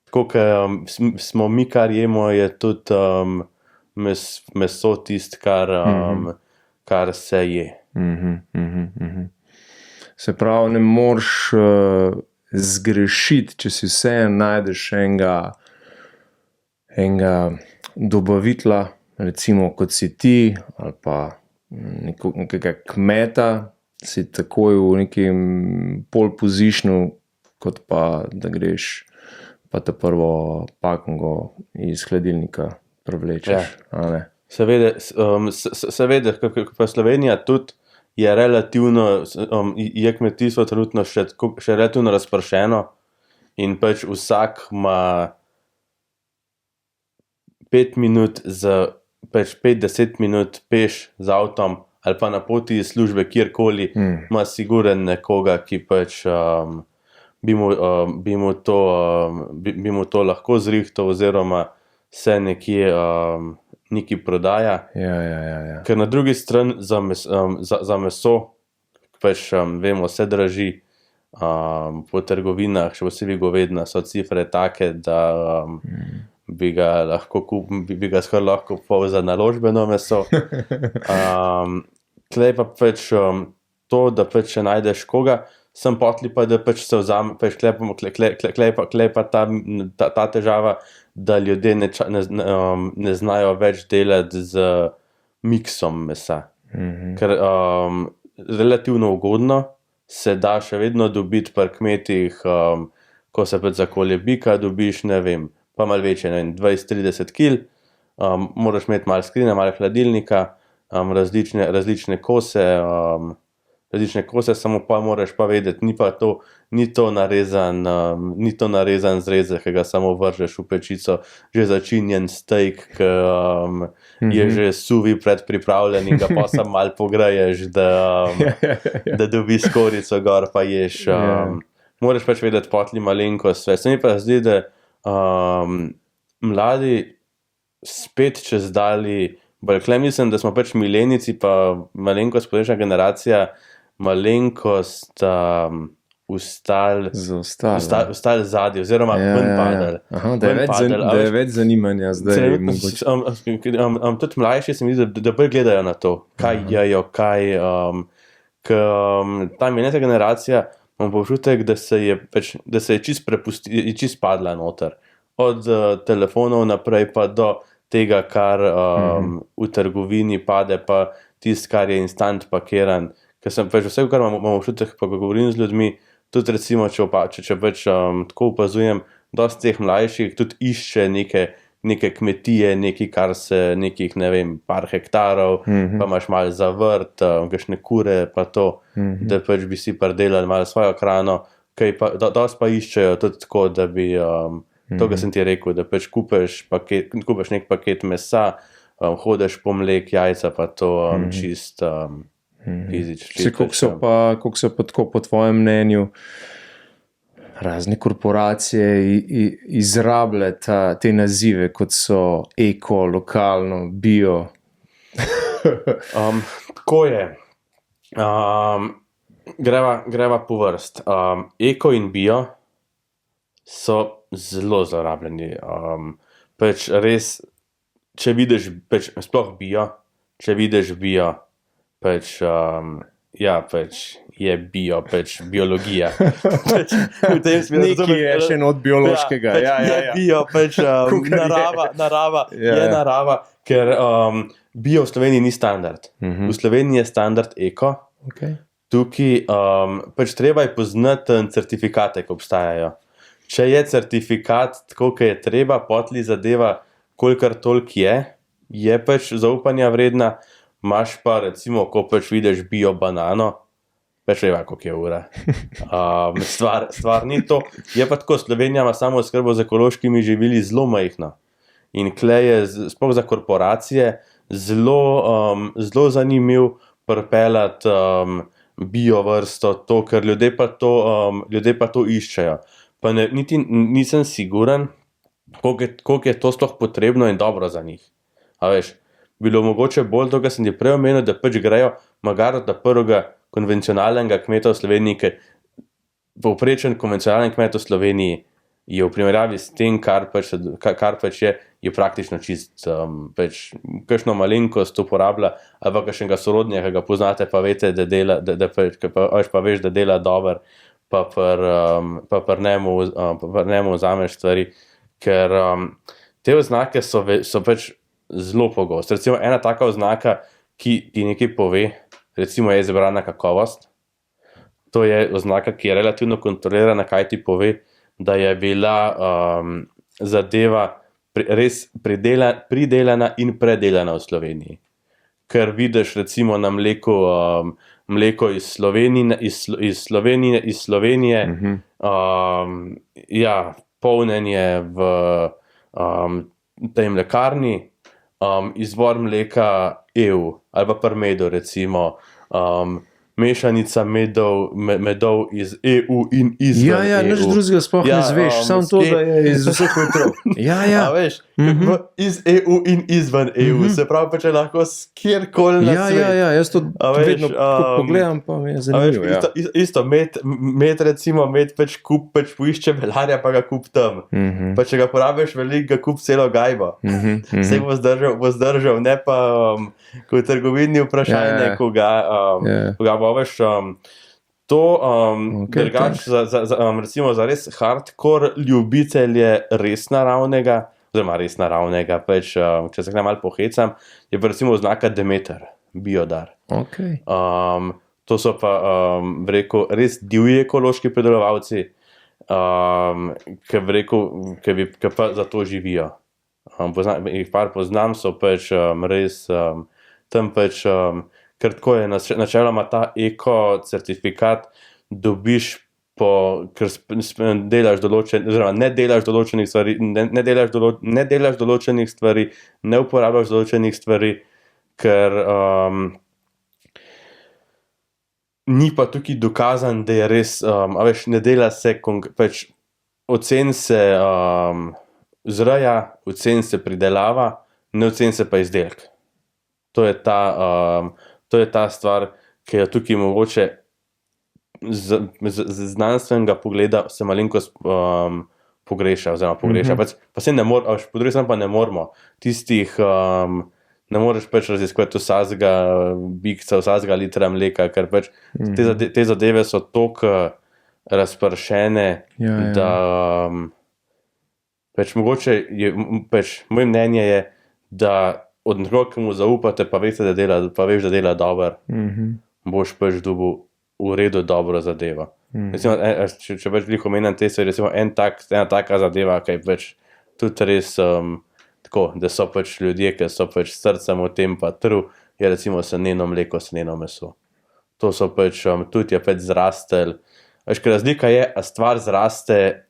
tako kot smo mi, kar jemo, je tudi meso tisto, kar se je. Se pravi, ne moreš zgrešiti, če si vseeno najdeš enega dobavitla, recimo kot si ti, ali pa nekega kmeta, si takoj v nekem pole positionu, kot pa da greš pa ta prvo pakungo iz hladilnika prevlečeš. Ja. Seveda, pa Slovenija tudi je relativno, je kmetijstvo trenutno še relativno razpršeno in pač vsak ima 5 minut, pač 5-10 minut peš z avtom ali pa na poti iz službe kjerkoli, ima siguren nekoga, ki pač bi mu to lahko zrihtal oziroma se nekje prodaja. Ja. Ker na drugi strani za meso, pač vemo, vse draži po trgovinah, še posebej govedina, so cifre take, da bi ga skoraj lahko kupoval za naložbeno meso. Tlej pa pač to, da pač še najdeš koga, sem potli pa, da pač se vzame, pač klej pa ta težava, da ljudje ne znajo več delati z miksom mesa. Ker relativno ugodno se da še vedno dobiti pri kmetih, ko se pač za kolje bika dobiš, ne vem, pa malo večje, 20-30 kil, moraš imeti malo skrine, malo hladilnika, različne kose, različne kose, samo pa moraš pa vedeti, ni to narezan zrezek, ki ga samo vržeš v pečico, že začinjen steak, ki je že suvi predpripravljen in ga pa samo malo pogreješ, da dobi skorico gor, pa ješ. Moraš pač vedeti potli malenkost. Se mi pa zdi, da mladi spet čez dali, bolj mislim, da smo pač milenici, pa malenkost prejšnja generacija, malenkost ustali zadnji, oziroma ven padali. Da je več zanimanja zdaj. Tudi mlajši se mi zdi, da bolj gledajo na to, kaj jejo, ta milenijska generacija, imam občutek, da se je čist padla noter. Od telefonov naprej pa do tega, kar v trgovini pade, pa tisto, kar je instant pakiran. Ker sem pač vse, kar imam občutek, pa ko govorim z ljudmi, tudi recimo, če pač tako opazujem, dosti teh mlajših tudi išče neke kmetije, nekih, ne vem, par hektarov, pa imaš malo za vrt, kakšne kure, pa to, da pač bi si pridelali malo svojo hrano, dosti pa iščejo tudi tako, da bi to, kar sem ti rekel, da pač kupiš nek paket mesa, hodiš po mlek, jajca, pa to čist fizično. Koliko so pa tako po tvojem mnenju razne korporacije izrabljale te nazive, kot so eko, lokalno, bio? Tako je. Greva po vrst. Eko in bio so zelo zlorabljeni. Pač res, če vidiš, pač sploh bio, pač je bio, pač biologija. Pač, nekaj je še od biološkega. Je bio, pač narava je narava, ker bio v Sloveniji ni standard. V Sloveniji je standard eko. Tukaj pač treba je poznati certifikate, ki obstajajo. Če je certifikat tako, kot je treba, potli zadeva, kolikor toliko je pač zaupanja vredna. Imaš pa recimo, ko pač vidiš bio banano, pač veva, koliko je ura. Stvar ni to. Je pa tako, Slovenija ima samo oskrbo z ekološkimi živili zelo majhno. In klej je, sploh za korporacije, zelo zanimiv pripeljati bio vrsto, to, ker ljudje pa to iščejo. Pa niti nisem siguren, koliko je to sploh potrebno in dobro za njih. A veš, bilo mogoče bolj to, kar sem ti prej omenil, da pač grejo magari od prvega konvencionalnega kmeta v Sloveniji, ker povprečen konvencionalen kmet v Sloveniji je v primerjavi s tem, kar pač je praktično čist, pač kakšno malenkost uporablja, ali pa kakšnega sorodnega, ki ga poznate, pa veste, da dela, pa veš, da dela dobro, pa pri njemu vzameš stvari, ker te oznake so pač zelo pogoste. Recimo ena taka oznaka, ki ti nekaj pove, recimo je izbrana kakovost. To je oznaka, ki je relativno kontrolirana, kaj ti pove, da je bila zadeva res pridelana in predelana v Sloveniji. Ker vidiš recimo na mleko iz Slovenije, polnjenje v tej mlekarni, izvor mleka EU ali pa pri medu recimo, mešanica medov iz EU in izven EU. Nič drugega sploh ne zveš, samo to, da je iz vseh vetrov. A veš, iz EU in izven EU, se pravi, pa če lahko kjerkoli na svet. Jaz to vedno pogledam, pa mi je zanimivo. Isto, med recimo, pač kup, pač poišče belarja, pa ga kup tam. Pa če ga porabiš veliko, ga kup celo gajbo. Vse bo zdržal, ne pa ko v trgovini vprašanje, ko ga bo veš, to drugač recimo za res hardcore ljubitelje res naravnega, pač, če se malo pohecam, je pa recimo oznaka Demeter, biodar. To so pa, rekel, res divji ekološki pridelovalci, ki pa za to živijo. Jih par poznam, so pač res tam pač, ker tako je načeloma ta eko-certifikat dobiš ker delaš oziroma ne delaš določenih stvari, ne delaš določenih stvari, ne uporabljaš določenih stvari, ker ni pa tukaj dokazan, da je res, a veš, ne dela se, pač ocen se zreja, ocen se pridelava, ne ocen se pa izdelek. To je ta stvar, ki jo tukaj mogoče z znanstvenega pogleda se malenkost pogreša, pa se ne moreš, po drugi strani pa ne moremo tistih, ne moreš pač raziskovati vsakega bikca, vsakega litra mleka, ker pač te zadeve so toliko razpršene, da pač mogoče moje mnenje je, da od nekoga, ki mu zaupate, pa veš, da dela dobro, boš pač dobil v redu dobro zadevo. Recimo, če pač veliko omenjam te stvari, recimo ena taka zadeva, ki je pač tudi res tako, da so pač ljudje, ki so pač srcem v tem pa je recimo seneno mleko, seneno meso. To so pač, tudi je pač zrastel. Veš, ker razlika je, a stvar zraste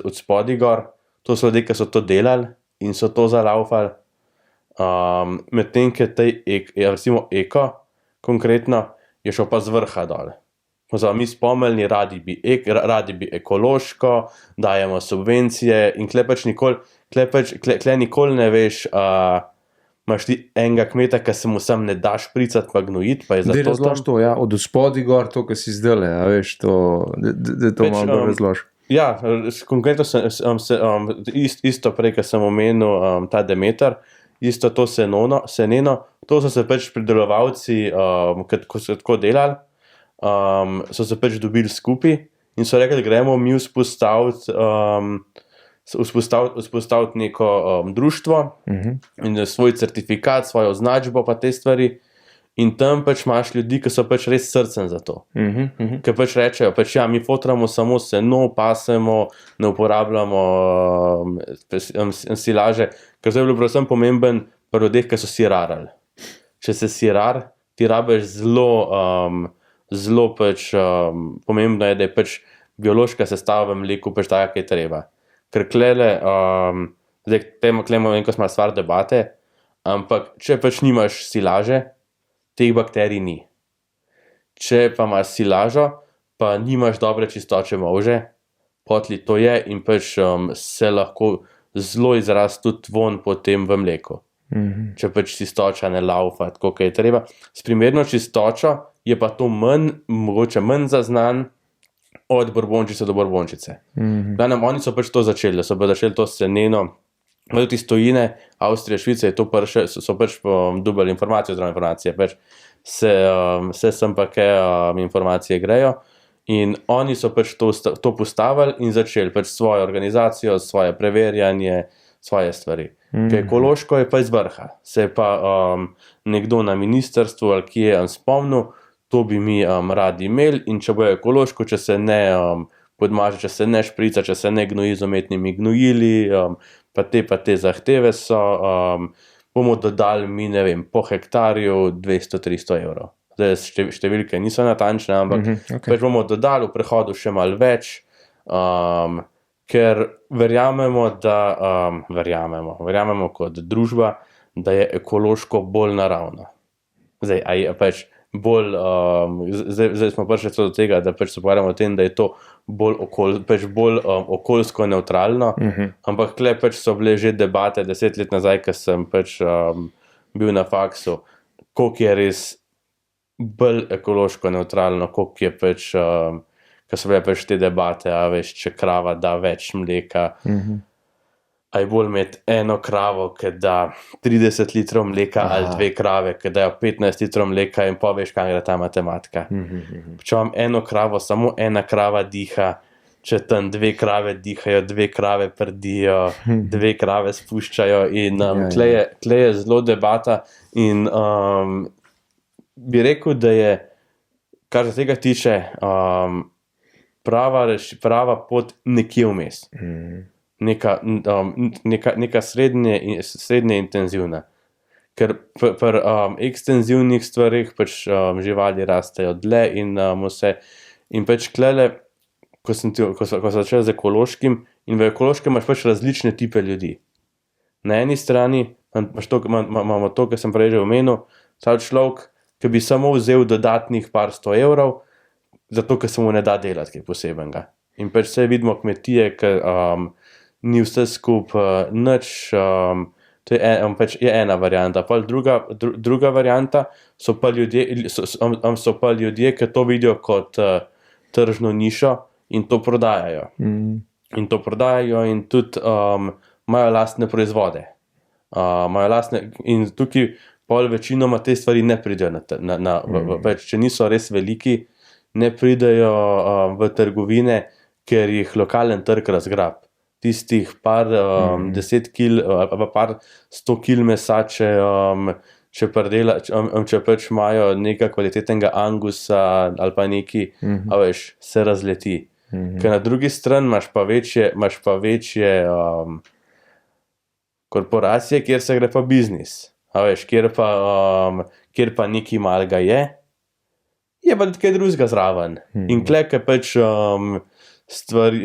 od spodaj gor, to so ljudje, ki so to delali in so to zalaufali, medtem, ker recimo eko, konkretno, je šel pa z vrha dol. Mi spomnili, radi bi ekološko, dajemo subvencije in tle nikoli ne veš, imaš ti enega kmeta, ki se mu sam ne da špricati pa gnojiti, pa je zato tam. Razlož to, ja, od spodaj gor, to, kar si zdajle, a veš, da to malo bolj razlož. Ja, konkretno isto prej, ko sem omenil ta Demeter, isto to seneno, to so se pač pridelovalci, ko so tako delali, so se pač dobili skupaj in so rekli, gremo mi vzpostaviti neko društvo in svoj certifikat, svojo označbo pa te stvari. In tam pač imaš ljudi, ki so pač res srcem za to. Ker pač rečejo, pač ja, mi fotramo samo seno, pasemo, ne uporabljamo silaže, ker zdaj je bilo predvsem pomemben pri ljudeh, ki so sirarali. Če se sirar, ti rabiš zelo pač pomembno je, da je pač biološka sestava v mleku pač taka, kaj je treba. Ker klele, zdaj klemo ko smo stvar debate, ampak če pač nimaš silaže, teh bakterij ni. Če pa imaš silažo, pa nimaš dobre čistoče molže, potli to je in pač se lahko zelo izrazi tudi von potem v mleku. Če pač čistoča ne laufa, tako kot je treba. S primerno čistočo je pa to mogoče manj zaznan od borbončice do borbončice. Oni so pač to začeli, da so pa začeli to seneno, tudi iz tujine, Avstrije, Švice, so pač dobili informacije, pač se sem pa kaj informacije grejo in oni so pač to postavili in začeli pač svojo organizacijo, svoje preverjanje, svoje stvari. Ker ekološko je pa iz vrha, se je pa nekdo na ministrstvu ali kje je spomnil, to bi mi radi imeli in če bo ekološko, če se ne podmaže, če se ne šprica, če se ne gnoji z umetnimi gnojili, pa te zahteve so, bomo dodali mi, ne vem, po hektarju 200-300 evrov. Zdaj številke niso natančne, ampak pač bomo dodali v prehodu še malo več, ker verjamemo kot družba, da je ekološko bolj naravno. Zdaj, a je pač bolj, zdaj smo prišli do tega, da pač se pogovarjamo o tem, da je to bolj okoljsko nevtralno, ampak tle pač so bile že debate 10 let nazaj, ko sem pač bil na faksu, koliko je res bolj ekološko nevtralno, koliko je pač, ko so bile pač te debate, a veš, če krava da več mleka, a je bolj imeti eno kravo, ki da 30 litrov mleka ali dve krave, ki dajo 15 litrov mleka in poveš, kam gre ta matematika. Če imam eno kravo, samo ena krava diha, če tam dve krave dihajo, dve krave prdijo, dve krave spuščajo in tle je zelo debata in bi rekel, da je, kar se tega tiče, prava pot nekje vmes. Neka srednje intenzivna. ker pri ekstenzivnih stvarih pač živali rastejo dlje in vse. In pač klele, ko sem začel z ekološkim, in v ekološkem imaš pač različne tipe ljudi. Na eni strani imamo to, kar sem prej že omenil, ta človek, ki bi samo vzel dodatnih par 100 evrov, zato ker se mu ne da delati kaj posebenega. In pač vse vidimo kmetije, ki ni vse skupaj nič, to je ena varianta. Pol druga varianta so pa ljudje, ki to vidijo kot tržno nišo in to prodajajo. In to prodajajo in tudi imajo lastne proizvode. In tukaj pol večinoma te stvari ne pridejo če niso res veliki, ne pridejo v trgovine, ker jih lokalen trg razgrab. Tistih par 10 kil ali pa par 100 kil mesa, če pač imajo nekaj kvalitetnega angusa ali pa neki, a veš, se razleti. Ker na drugi strani imaš pa večje korporacije, kjer se gre pa biznis. A veš, kjer pa nekaj malega je pa tudi kaj drugega zraven. In tle, ker pač stvari,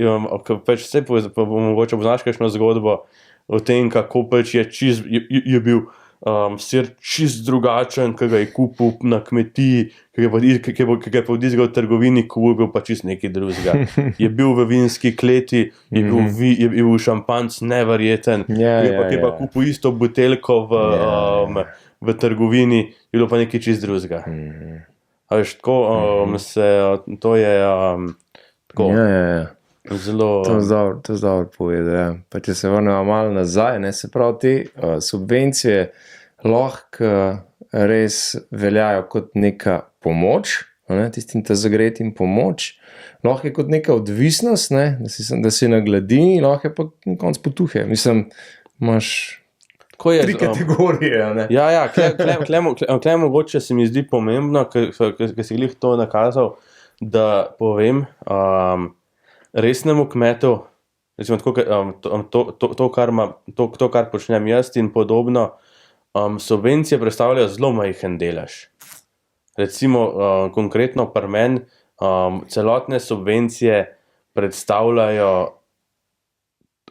pač vse mogoče poznaš kakšno zgodbo o tem, kako pač je bil sir čist drugačen, ki ga je kupil na kmetiji, ki ga je pa odizgal v trgovini, ko je bil pa čist nekaj drugega. Je bil v vinski kleti, je bil šampanc neverjeten, ki je pa kupil isto buteljko v trgovini, je bilo pa nekaj čist drugega. A veš, tako to je tako zelo... To je dobro povedal, ja. Pa če se vrnemo malo nazaj, se pravi, te subvencije lahko res veljajo kot neka pomoč, tistim zagretim pomoč, lahko je kot neka odvisnost, da si na gladini, lahko je pa konc potuhe. Mislim, imaš tri kategorije. Ja, tle mogoče se mi zdi pomembno, ker si glih to nakazal, da povem resnemu kmetu, recimo to, kar počnem jaz in podobno, subvencije predstavljajo zelo majhen delež. Recimo, konkretno pri meni, celotne subvencije predstavljajo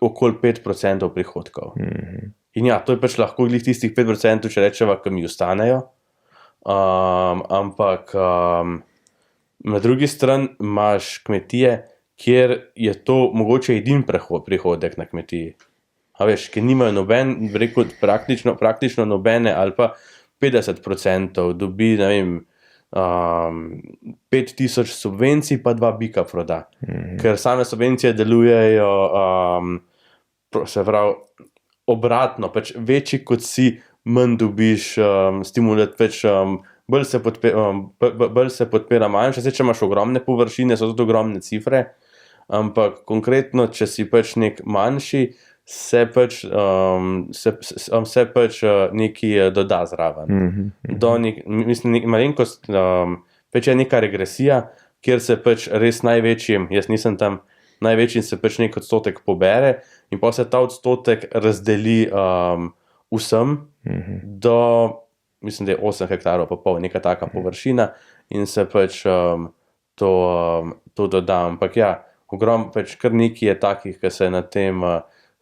okoli 5% prihodkov. In ja, to je pač lahko glih tistih 5%, če rečeva, ki mi ostanejo, ampak na drugi strani imaš kmetije, kjer je to mogoče edini prihodek na kmetiji. A veš, ki nimajo praktično nobene ali pa 50% dobi, ne vem, 5000 subvencij pa 2 bika proda. Ker same subvencije delujejo, se pravi, obratno, pač večji kot si, manj dobiš stimulat, pač bolj se podpira manjše, če imaš ogromne površine, so tudi ogromne cifre, ampak konkretno, če si pač nek manjši, se pač nekaj doda zraven. Mislim, malenkost, pač je neka regresija, kjer se pač res največjim, jaz nisem tam, največjim se pač nek odstotek pobere in pa se ta odstotek razdeli vsem do, mislim, da je 8 hektarov pa pol, neka taka površina in se pač to doda. Ampak ja, pač kar nekaj je takih, ki se na tem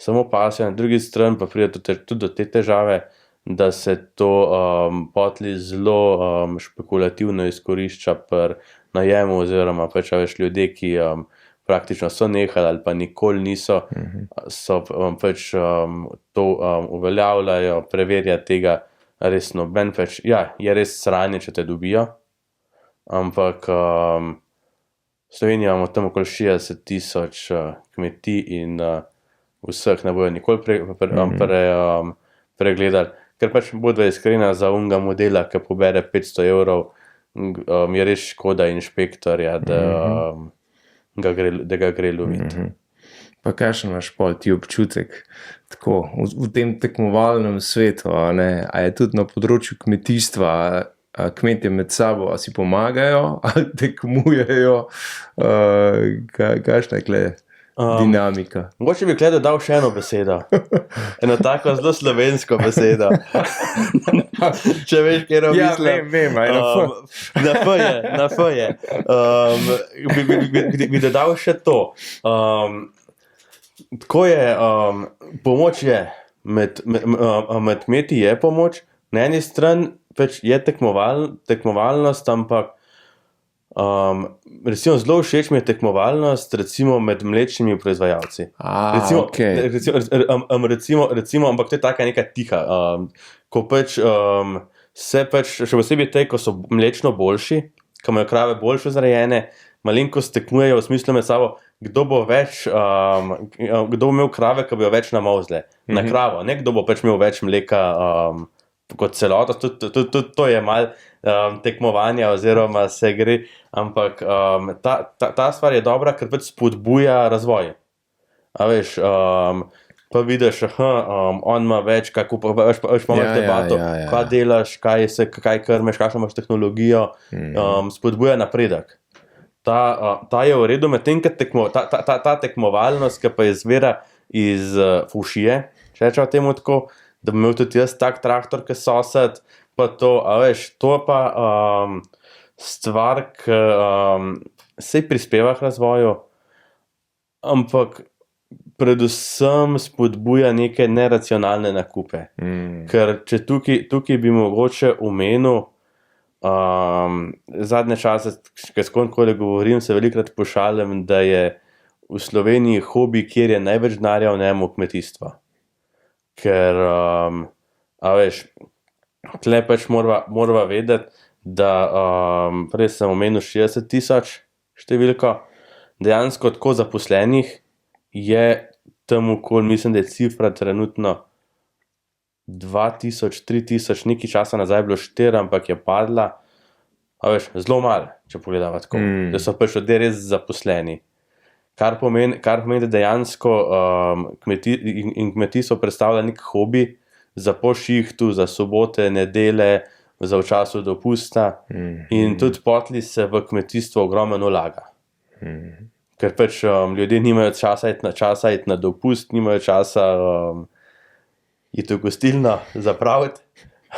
samo pasijo, na drugi strani pa pride tudi do te težave, da se to potli zelo špekulativno izkorišča pri najemu oziroma pač veš ljudje, ki praktično so nehali ali pa nikoli niso, so pač to uveljavljajo, preverja tega res noben, pač ja, je res sranje, če te dobijo, ampak v Sloveniji imamo tam okoli 60,000 kmetij in vseh ne bojo nikoli pregledali, ker pač bodva iskrena, za onega modela, ki pobere 500 evrov, je res škoda inšpektorja, da ga gre loviti. Pa kakšen imaš pol ti občutek tako, v tem tekmovalnem svetu, a je tudi na področju kmetijstva, kmetje med sabo, a si pomagajo, ali tekmujejo, kakšna je dinamika. Mogoče bi Kledo dal še eno besedo. Eno tako zelo slovensko besedo. Če veš, kje mislim. vem, Na F je. Bi dodal še to. Tako je, pomoč je, med kmeti je pomoč, na eni strani pač je tekmovalnost, ampak recimo zelo všeč mi je tekmovalnost recimo med mlečnimi proizvajalci. Recimo, ampak to je taka neka tiha, ko pač se pač, še posebej te, ko so mlečno boljši, ko imajo krave boljše zrejene, malenkost tekmujejo v smislu med sabo, kdo bo imel krave, ki bojo več namolzle na kravo, ne kdo bo pač imel več mleka kot celota, tudi to je malo tekmovanja oziroma se gre, ampak ta stvar je dobra, ker pač spodbuja razvoj. A veš, pa vidiš, on ima več, kako pa imaš debato, kaj delaš, kaj krmeš, kakšno imaš tehnologijo, spodbuja napredek. Ta je v redu, medtem ko ta tekmovalnost, ki pa izvira iz fušije, če rečemo temu tako, da bi imel tudi jaz tak traktor, ki sosed, pa to, a veš, to pa stvar, ki se prispeva k razvoju, ampak predvsem spodbuja neke neracionalne nakupe. Ker če tukaj bi mogoče omenil, zadnje čase, ko s komkoli govorim, se velikokrat pošalim, da je v Sloveniji hobi, kjer je največ denarja v njem kmetijstva. Ker, a veš, tle pač morava vedeti, da prej sem omenil 60 000 številko, dejansko tako zaposlenih je tam okoli, mislim, da je cifra trenutno 2000, 3000, nekaj časa nazaj je bilo 4, ampak je padla, a veš, zelo malo, če pogledava tako, da so pač ljudje res zaposleni. Kar pomeni, da dejansko kmetijstvo predstavlja nek hobi za po šihtu, za sobote, nedele, za v času dopusta in tudi potli se v kmetijstvo ogromno vlaga. Ker pač ljudje nimajo časa iti na dopust, nimajo časa iti v gostilno zapraviti.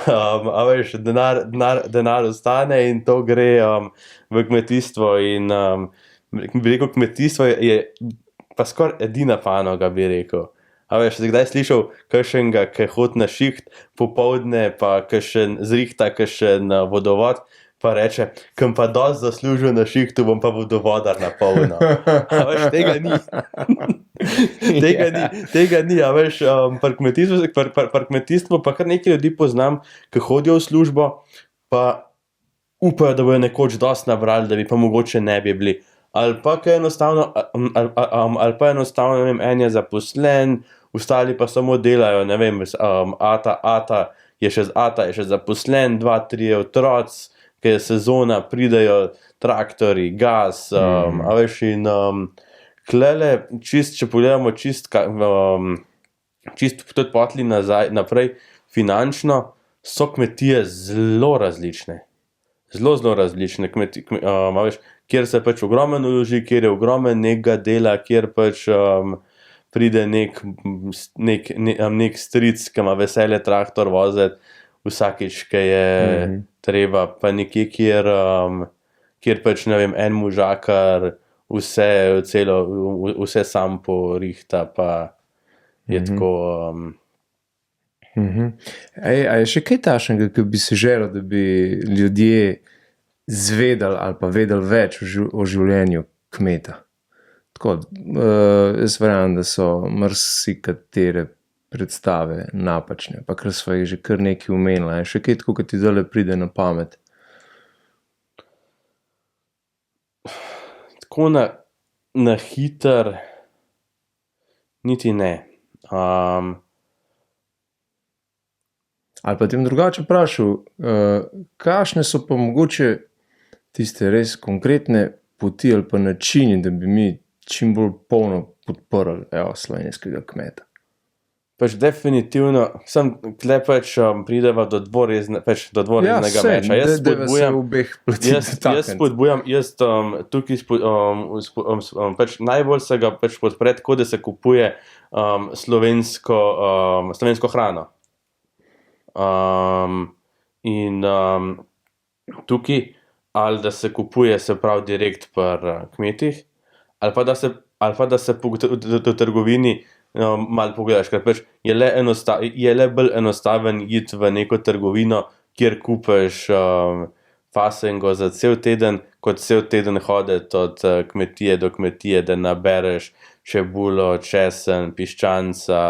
A veš, denar ostane in to gre v kmetijstvo in bi rekel, kmetijstvo je pa skoraj edina panoga, bi rekel. A veš, si kdaj slišal kakšnega, ki hodi na šiht popoldne, pa kakšen zrihta, kakšen vodovod, pa reče, kam pa dosti zaslužil na šihtu, bom pa vodovodar napolnil. A veš, tega ni. Tega ni, a veš, pri kmetijstvu pa kar nekaj ljudi poznam, ki hodijo v službo, pa upajo, da bojo nekoč dosti nabrali, da bi pa mogoče ne bi bili. Ali pa enostavno, ne vem, en je zaposlen, ostali pa samo delajo, ne vem, ata je še zaposlen, 2-3 otroci, ki je sezona, pridejo traktorji, gas, a veš, in klele, če pogledamo čist tudi potli naprej finančno, so kmetije zelo različne. Zelo različne, a veš, kjer se pač ogromno vloži, kjer je ogromno nekega dela, kjer pač pride nek stric, ki ima veselje traktor voziti vsakič, ki je treba, pa nekje, kjer pač, ne vem, en možakar vse sam porihta, pa je tako. A je še kaj takšnega, ki bi se želel, da bi ljudje zvedeli ali pa vedeli več o življenju kmeta? Tako, jaz verjamem, da so marsikatere predstave napačne, pa kar sva jih že kar nekaj omenila. Je še kaj tako, ki ti zdajle pride na pamet? Tako na hiter niti ne. Ali pa ti bom drugače vprašal, kakšne so pa mogoče tiste res konkretne poti ali pa načini, da bi mi čim bolj polno podprli slovenskega kmeta? Pač definitivno, sem tle pač prideva do dvoreznega sej, meča. Jaz dajva se spodbujam, obeh plati jaz dotakniti. spodbujam, tukaj pač najbolj se ga pač podpre tako, da se kupuje slovensko hrano. Tukaj, ali da se kupuje, se pravi, direkt pri kmetih, ali pa da se po trgovini malo pogledaš, ker pač je le bolj enostaven iti v neko trgovino, kjer kupiš fasengo za cel teden, kot cel teden hoditi od kmetije do kmetije, da nabereš čebulo, česen, piščanca,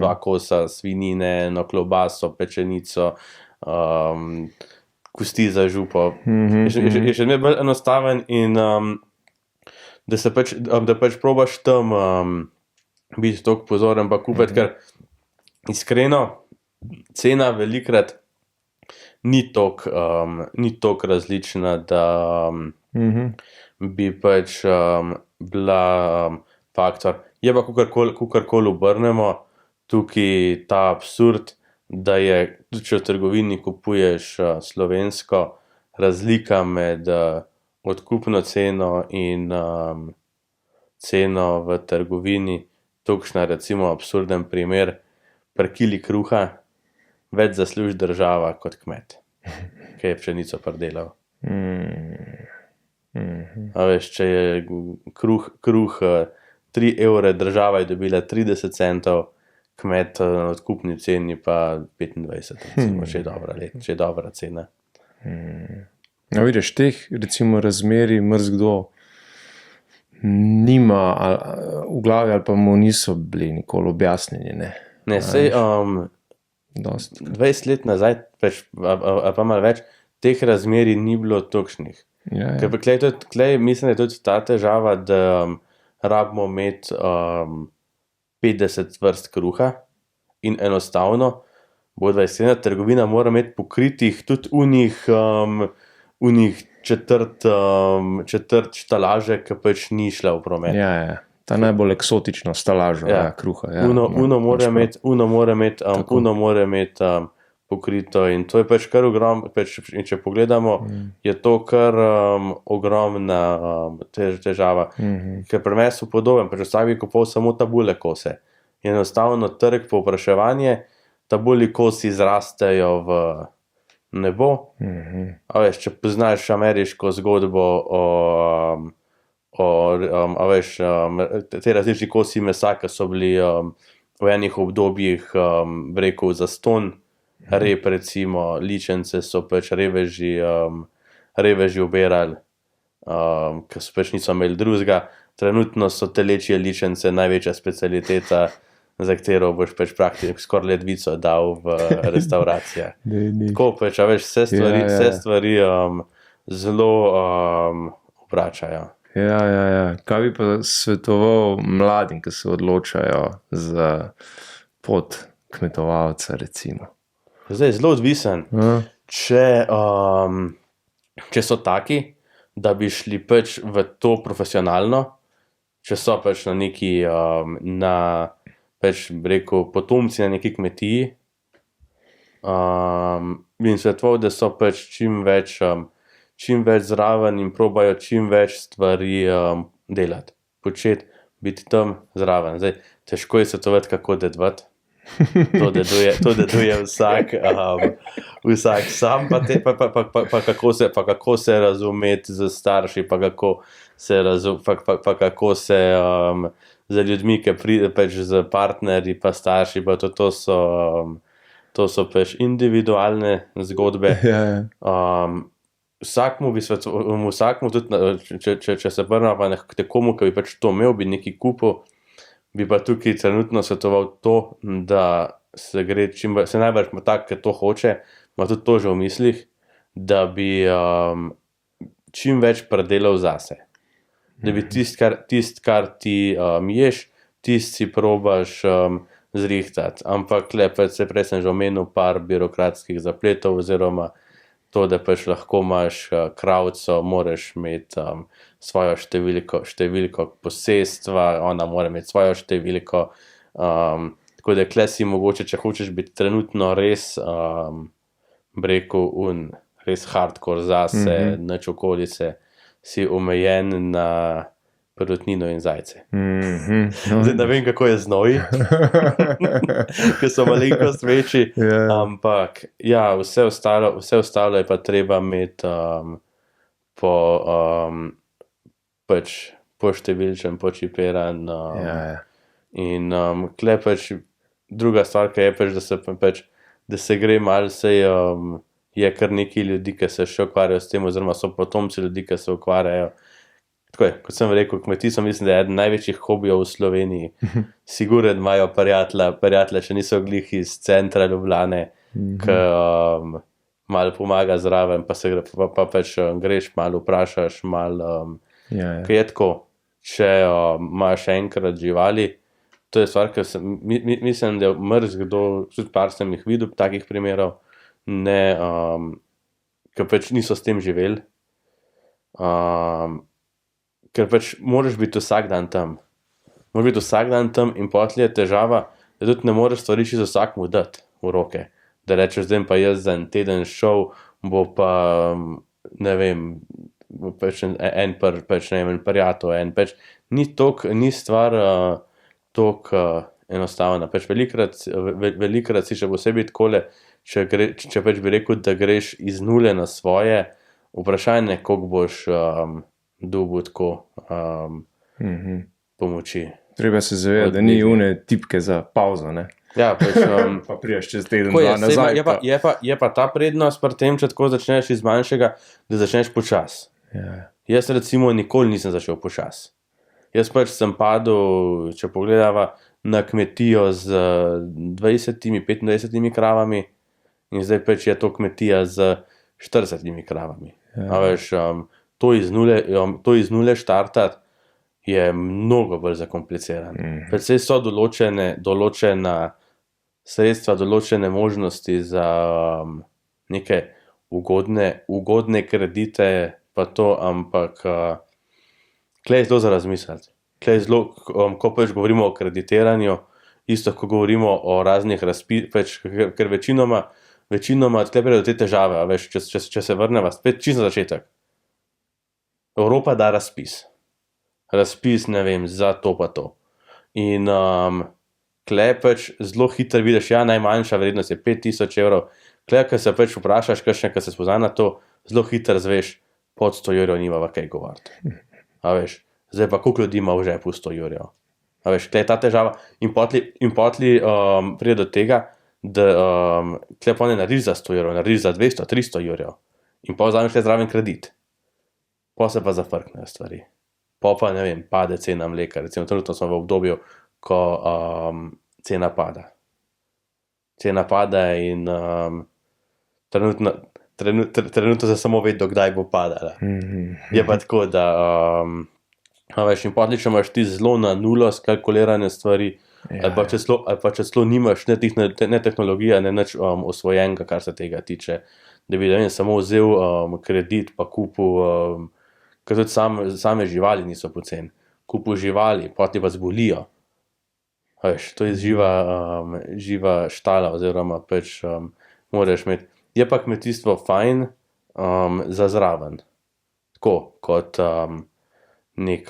2 kosa svinjine, eno klobaso, pečenico, kosti za župo. Je še bolj enostaven in da pač probaš tam biti toliko pozoren pa kupiti, ker iskreno cena velikrat ni toliko različna, da bi pač bila faktor. Je pa kakorkoli obrnemo, tukaj ta absurd, da je, tudi če v trgovini kupuješ slovensko, razlika med odkupno ceno in ceno v trgovini, tolikšna, recimo absurden primer, pri kili kruha več zasluži država kot kmet, ki je pšenico pridelal. A veš, če je kruh 3 evre, država je dobila 30 centov, kmet na odkupni ceni pa 25, recimo, če je dobra cena. Ja, vidiš, teh recimo razmerij marsikdo nima v glavi ali pa mu niso bili nikoli objasnjeni. Ne, sej 20 let nazaj, pa malo več, teh razmerij ni bilo tolikšnih. Ja, Ker pa tlej mislim, da je tudi ta težava, da rabimo imeti 50 vrst kruha in enostavno bodva iskrena, trgovina mora imeti pokritih tudi unih četrt štalaže, ki pač ni šla v promet. Ja. Ta najbolj eksotična stalaža kruha. Ja. Uno mora imeti pokrito in to je pač kar ogromno, in če pogledamo, je to kar ogromna težava. Ker pri mesu podoben, pač vsak bi kupil samo tabule kose. Enostavno trg povpraševanje, tabuli kosi zrastejo v nebo. A veš, če poznaš ameriško zgodbo te različni kosi mesa, ki so bili v enih obdobjih, rekel, zastonj, rep recimo, ličence so pač reveži ubirali, ker so pač niso imeli drugega. Trenutno so telečje ličence največja specialiteta, za katero boš pač praktično skoraj ledvico dal v restauracijah. Tako pač, a veš, vse stvari zelo obračajo. Ja. Kaj bi pa svetoval mladim, ki se odločajo za pot kmetovalca, recimo? Zdaj, zelo odvisen. Če so taki, da bi šli pač v to profesionalno, če so pač na neki, pač rekel, potomci na neki kmetiji, in svetoval, da so pač čim več zraven in probajo čim več stvari delati, početi, biti tam zraven. Zdaj, težko je svetovati, kako dedovati. To deduje vsak sam, pa kako se razumeti z starši, pa kako se z ljudmi, ki pride pač z partnerji, pa starši, pa to so pač individualne zgodbe. Vsakmu bi svetoval, tudi če se vrnemo pa nekomu, ki bi pač to imel, bi nekaj kupil, bi pa tukaj trenutno svetoval to, da se gre se najbrž ima tak, ki to hoče, ima tudi to že v mislih, da bi čim več predelal zase. Da bi kar ti ješ, tisto si probaš zrihtati. Ampak prej sem že omenil par birokratskih zapletov, oziroma to, da pač lahko imaš kravco, moraš imeti svojo številko posestva, ona mora imeti svojo številko, Tako da kle si mogoče, če hočeš biti trenutno res, res hardcore zase, nič okolice, si omejen na perutnino in zajce. Zdaj ne vem, kako je z noji, ker so malenkost večji, ampak ja, vse ostalo je pa treba imeti poštevilčen, počipiran. In kle pač druga stvar, ki je pač, da se gre malo, je kar nekaj ljudi, ki se še ukvarjajo s tem, oziroma so potomci ljudi, ki se ukvarjajo. Tako je, kot sem rekel, kmetijstvo mislim, da je eden največjih hobijev v Sloveniji. Sigurno imajo prijatelje, če niso glih iz centra Ljubljane, ki malo pomaga zraven, pa se pa pač greš, malo vprašaš, malo, kaj je tako, če imaš enkrat živali, to je stvar, ki mislim, da je marsikdo, tudi par sem jih videl, takih primerov, ki pač niso s tem živeli. Ker pač moraš biti vsak dan tam. Moraš biti vsak dan tam in potlej je težava, da tudi ne moreš stvari čisto vsakmu dati v roke. Da rečeš, zdaj pa jaz za en teden šel, bo pa, ne vem, pač en prijatelj, pač ni stvar toliko enostavna. Pač velikrat si še posebej takole, če pač bi rekel, da greš iz nule na svoje, vprašanje, koliko boš dobil tako pomoči. Treba se zavedati, da ni une tipke za pauzo, ne? Ja, pač, pa prijaš čez teden, dva nazaj. Je pa ta prednost pri tem, če tako začneš iz manjšega, da začneš počas. Jaz recimo nikoli nisem začel počas. Jaz pač sem padel, če pogledava, na kmetijo z 20-25 kravami in zdaj pač je to kmetija z 40 kravami. A veš, to iz nule štartati je mnogo bolj zakompliciran. Predvsej so določena sredstva, določene možnosti za neke ugodne kredite, pa to, ampak tle je zelo za razmisliti. Tle je zelo, ko pač govorimo o kreditiranju, isto, ko govorimo o raznih pač, ker večinoma tle pride do te težave, a veš, če se vrneva spet čisto na začetek. Evropa da razpis, ne vem, za to pa to. In tle pač zelo hitro vidiš, ja, najmanjša vrednost je 5000 evrov, tle, ko se pač vprašaš, kakšne, ko se spozna na to, zelo hitro zveš, pod 100 evrov nimava kaj govoriti. A veš, zdaj pa koliko ljudi ima v žepu 100 evrov. A veš, tle je ta težava in potli pride do tega, da tle pa ne narediš za 100 evrov, narediš za 200, 300 evrov in pa vzameš tle zraven kredit. Pa se pa zafrknejo stvari. Pa, ne vem, pade cena mleka. Recimo, trenutno smo v obdobju, ko cena pada. Cena pada in trenutno se samo ve, dokdaj bo padala. Je pa tako, da veš, in potli, če imaš ti zelo na nulo skalkulirane stvari, ali pa če celo nimaš ne tehnologija, ne nič osvojenega, kar se tega tiče, da bi samo vzel kredit pa kupil, ker tudi same živali niso poceni. Kupil živali, potli pa zbolijo. Veš, to je živa štala oziroma pač moraš imeti. Je pa kmetijstvo fajn za zraven. Tako, kot nek,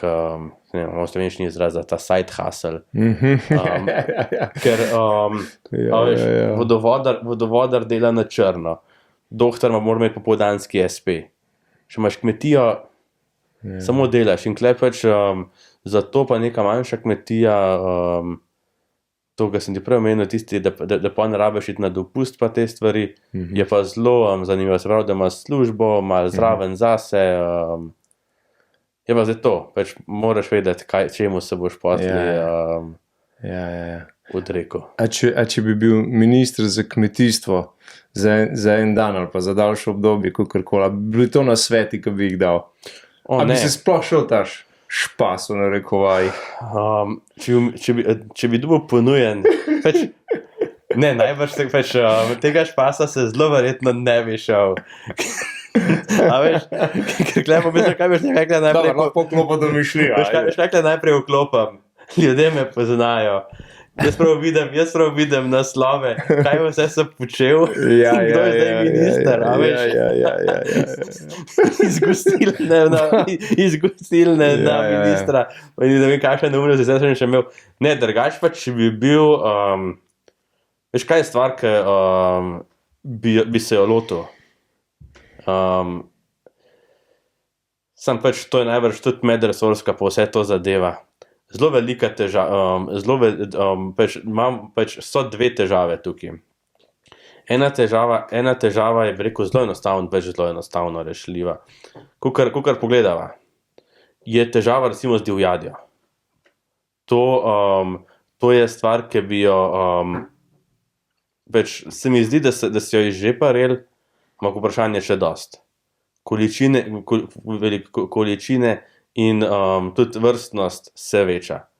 ne vem, slovenščini izraz za ta side hustle. Ker veš, vodovodar dela na črno, doktor mora imeti popoldanski SP. Če imaš kmetijo, samo delaš in tle pač zato pa neka manjša kmetija, to, kar sem ti prej omenil, tisti, da pa ne rabiš iti na dopust pa te stvari, je pa zelo zanimivo, se pravi, da imaš službo, malo zraven zase, je pa zdaj to, pač moraš vedeti, čemu se boš poslej odrekel. A če bi bil minister za kmetijstvo za en dan ali pa za daljše obdobje, kakorkoli, bi bili to nasveti, ki bi jih dal? Bi se sploh šel ta špas v narekovajih? Če bi dobil ponujen, pač, ne, najbrž pač, tega špasa se zelo verjetno ne bi šel. A veš, ker kaj pomislim, kaj biš nekaj najprej... Lahko klopa domišljijo. Veš kaj najprej vklopam? Ljudje me poznajo. Jaz prav vidim naslove, kaj vse sem počel, Ja, in kdo je zdaj minister, a veš? Iz gostilne na ministra. In ne vem, kakšne neumnosti zdaj sem še imel. Ne, drugače pa, če bi bil, veš, kaj je stvar, ki bi se jo lotil. Sam pač to je najbrž tudi medresorska pa vse to zadeva. Zelo velika težava, so dve težave tukaj. Ena težava je, bi rekel, zelo enostavno rešljiva. Kakor pogledava, je težava recimo z divjadjo. To je stvar, ki bi jo, se mi zdi, da si jo že parel, ampak vprašanje še dost. Količine in tudi vrstnost se veča.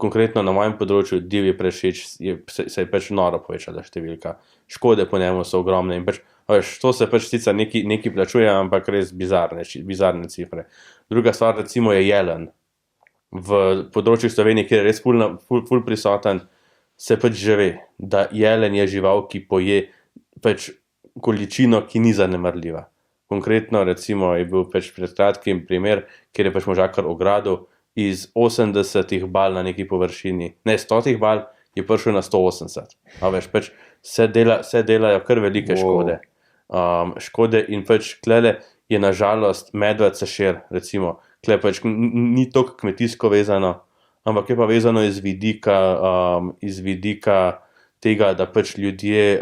Konkretno na mojem področju divji prašič se je pač noro povečala številka. Škode po njemu so ogromne in pač, veš, to se pač sicer neki plačuje, ampak res bizarne cifre. Druga stvar recimo je jelen. V področju Slovenije, kjer je res ful prisoten, se pač že ve, da jelen je žival, ki poje pač količino, ki ni zanemarljiva. Konkretno recimo je bil pač pred kratkim primer, kjer je pač možakar ogradil iz 80 bal na neki površini, ne 100 bal, je prišel na 180. A veš, pač se delajo kar velike škode. Škode in pač klele je na žalost medved sešer, recimo. Kle pač ni toliko kmetijsko vezano, ampak je pa vezano iz vidika tega, da pač ljudje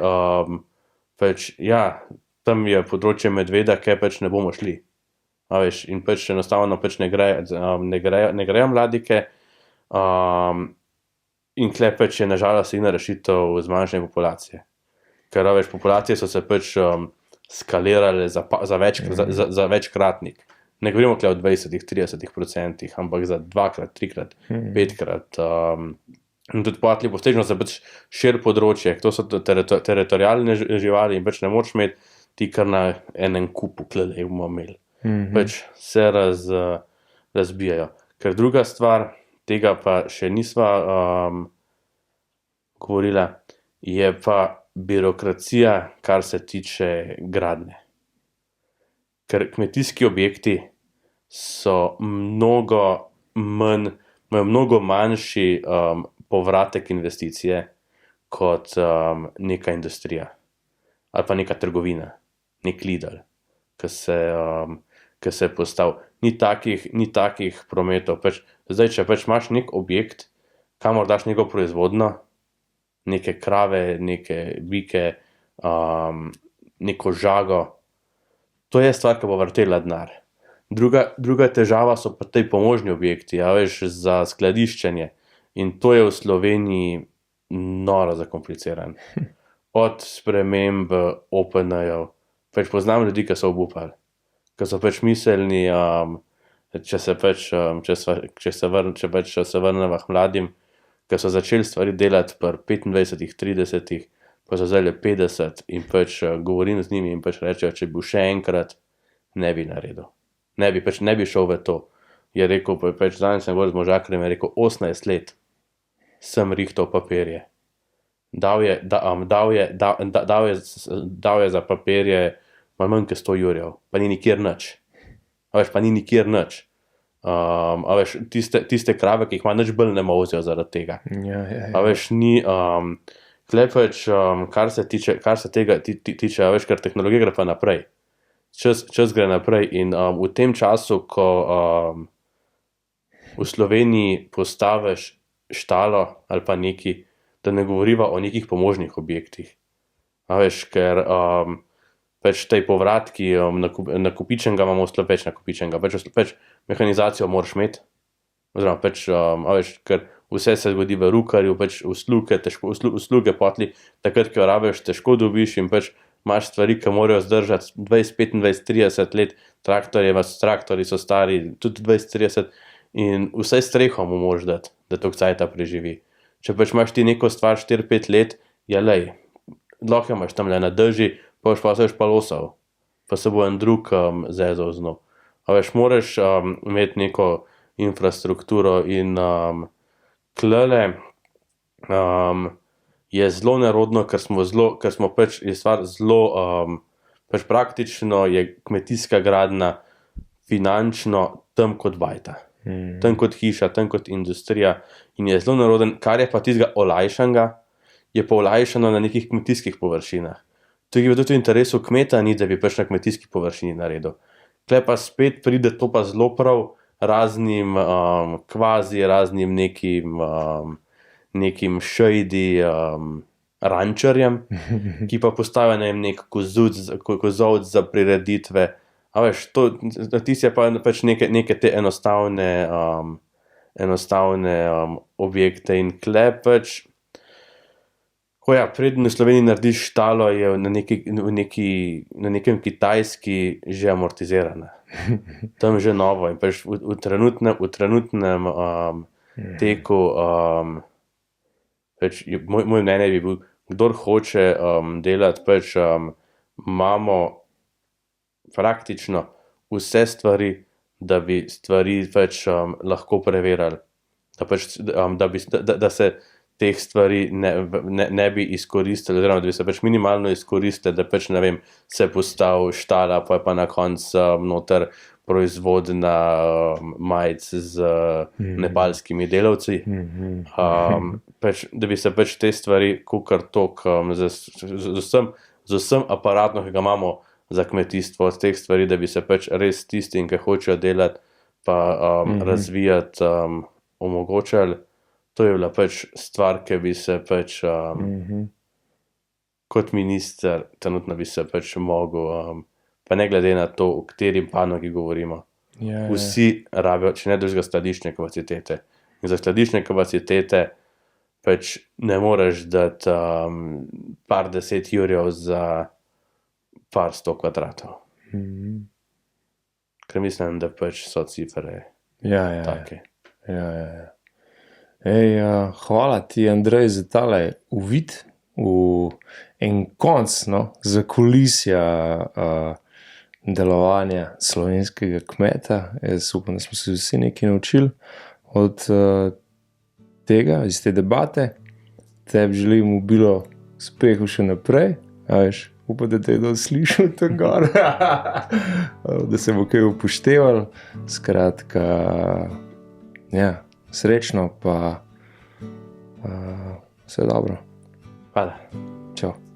pač, ja, tam je področje medveda, kjer pač ne bomo šli. A veš, in pač enostavno pač ne grejo mladike, in tle pač je nažalost edina rešitev zmanjšanje populacije. Ker, a veš, populacije so se pač skalirale za večkratnik. Ne govorimo tle o 20-30%, ampak za 2-krat, 3-krat, 5-krat. In tudi posledično se pač širi področje, to so teritorialne živali in pač ne moreš imeti ti kar na enem kupu, klele bomo imeli. Pač se razbijajo. Ker druga stvar, tega pa še nisva govorila, je pa birokracija, kar se tiče gradnje. Ker kmetijski objekti so imajo mnogo manjši povratek investicije kot neka industrija ali pa neka trgovina, nek Lidl, ki se je postavil. Ni takih prometov. Zdaj, če pač imaš nek objekt, kamor daš neko proizvodno, neke krave, neke bike, neko žago, to je stvar, ki bo vrtela denar. Druga težava so pa te pomožni objekti, a veš, za skladiščenje. In to je v Sloveniji noro zakompliciran. Od sprememb OPN-jev. Pač poznam ljudi, ki so obupali. Ki so pač mislili, če se vrneva k mladim, ki so začeli stvari delati pri 25, 30, pa so zdaj 50 in pač govorim z njimi in pač rečejo, če bi bil še enkrat, ne bi naredil. Ne bi šel v to. Je rekel, pač danes sem govoril z možakarjem, je rekel, 18 let sem rihtal papirje. Dal je za papirje malo manj kot 100 jurjev, pa ni nikjer nič. A veš, a veš, tiste krave, ki jih ima, nič bolj ne mozijo zaradi tega. Ja. A veš, ni, tle pač, kar se tega tiče, a veš, ker tehnologija gre pa naprej. Čas gre naprej in v tem času, ko v Sloveniji postaviš štalo ali pa neki, da ne govoriva o nekih pomožnih objektih. A veš, ker pač tej povratki nakopičenega imamo več nakopičenega, pač mehanizacijo moraš imeti, oziroma pač, a veš, ker vse se zgodi v rukarju, pač usluge potli, takrat, ko jo rabiš, težko dobiš in pač imaš stvari, ki morajo zdržati 20, 25, 30 let, traktorji so stari tudi 20, 30 in vsaj streho mu moraš dati, da toliko cajta preživi. Če pač imaš ti neko stvar 4-5 let, je lej, lahko imaš tam le na drži, pa se boš pa losal, pa se bo en drug zezal z njo. A veš, moraš imeti neko infrastrukturo in klele je zelo nerodno, ker smo pač, je stvar zelo pač praktično, je kmetijska gradnja finančno tam kot bajta. Tam kot hiša, tam kot industrija in je zelo neroden, kar je pa tistega olajšanga, je pa olajšano na nekih kmetijskih površinah. To je tudi v interesu kmeta, ni da bi pač na kmetijski površini naredil. Tle pa spet pride to pa zelo prav raznim kvazi, raznim nekim shady rančerjem, ki pa postavijo nek kozovc za prireditve. A veš, tisti je pa pač neke te enostavne objekte in tle pač, preden v Sloveniji narediš štalo, je na nekem Kitajski že amortizirana. Tam že novo in pač v trenutnem teku pač moj mnenje bi bil, kdor hoče delati, pač imamo praktično vse stvari, da bi stvari pač lahko preverjali, da se teh stvari ne bi izkoristili, oziroma da bi se pač minimalno izkoristili, da pač, ne vem, se postavi štala, pa je pa na koncu noter proizvodna majic z nepalskimi delavci. Pač, da bi se pač te stvari kakor toliko z vsem aparatom, ki ga imamo za kmetijstvo, od teh stvari, da bi se pač res tistim, ki hočejo delati pa razvijati, omogočali. To je bila pač stvar, ki bi se pač kot minister trenutno bi se pač mogel, pa ne glede na to, o kateri panogi govorimo. Vsi rabijo, če ne drugega, skladiščne kapacitete. In za skladiščne kapacitete pač ne moreš dati par 10 jurjev za par 100 kvadratov. Ker mislim, da pač so cifre take. Hvala ti, Andrej, za tale uvid v en konc, za kulisja delovanja slovenskega kmeta. Jaz upam, da smo se vsi nekaj naučili od tega, iz te debate. Tebi želim obilo uspehu še naprej. Upam, da te je slišal tam gor, da se bo kaj upošteval. Skratka, srečno pa vse dobro. Hvala. Čau.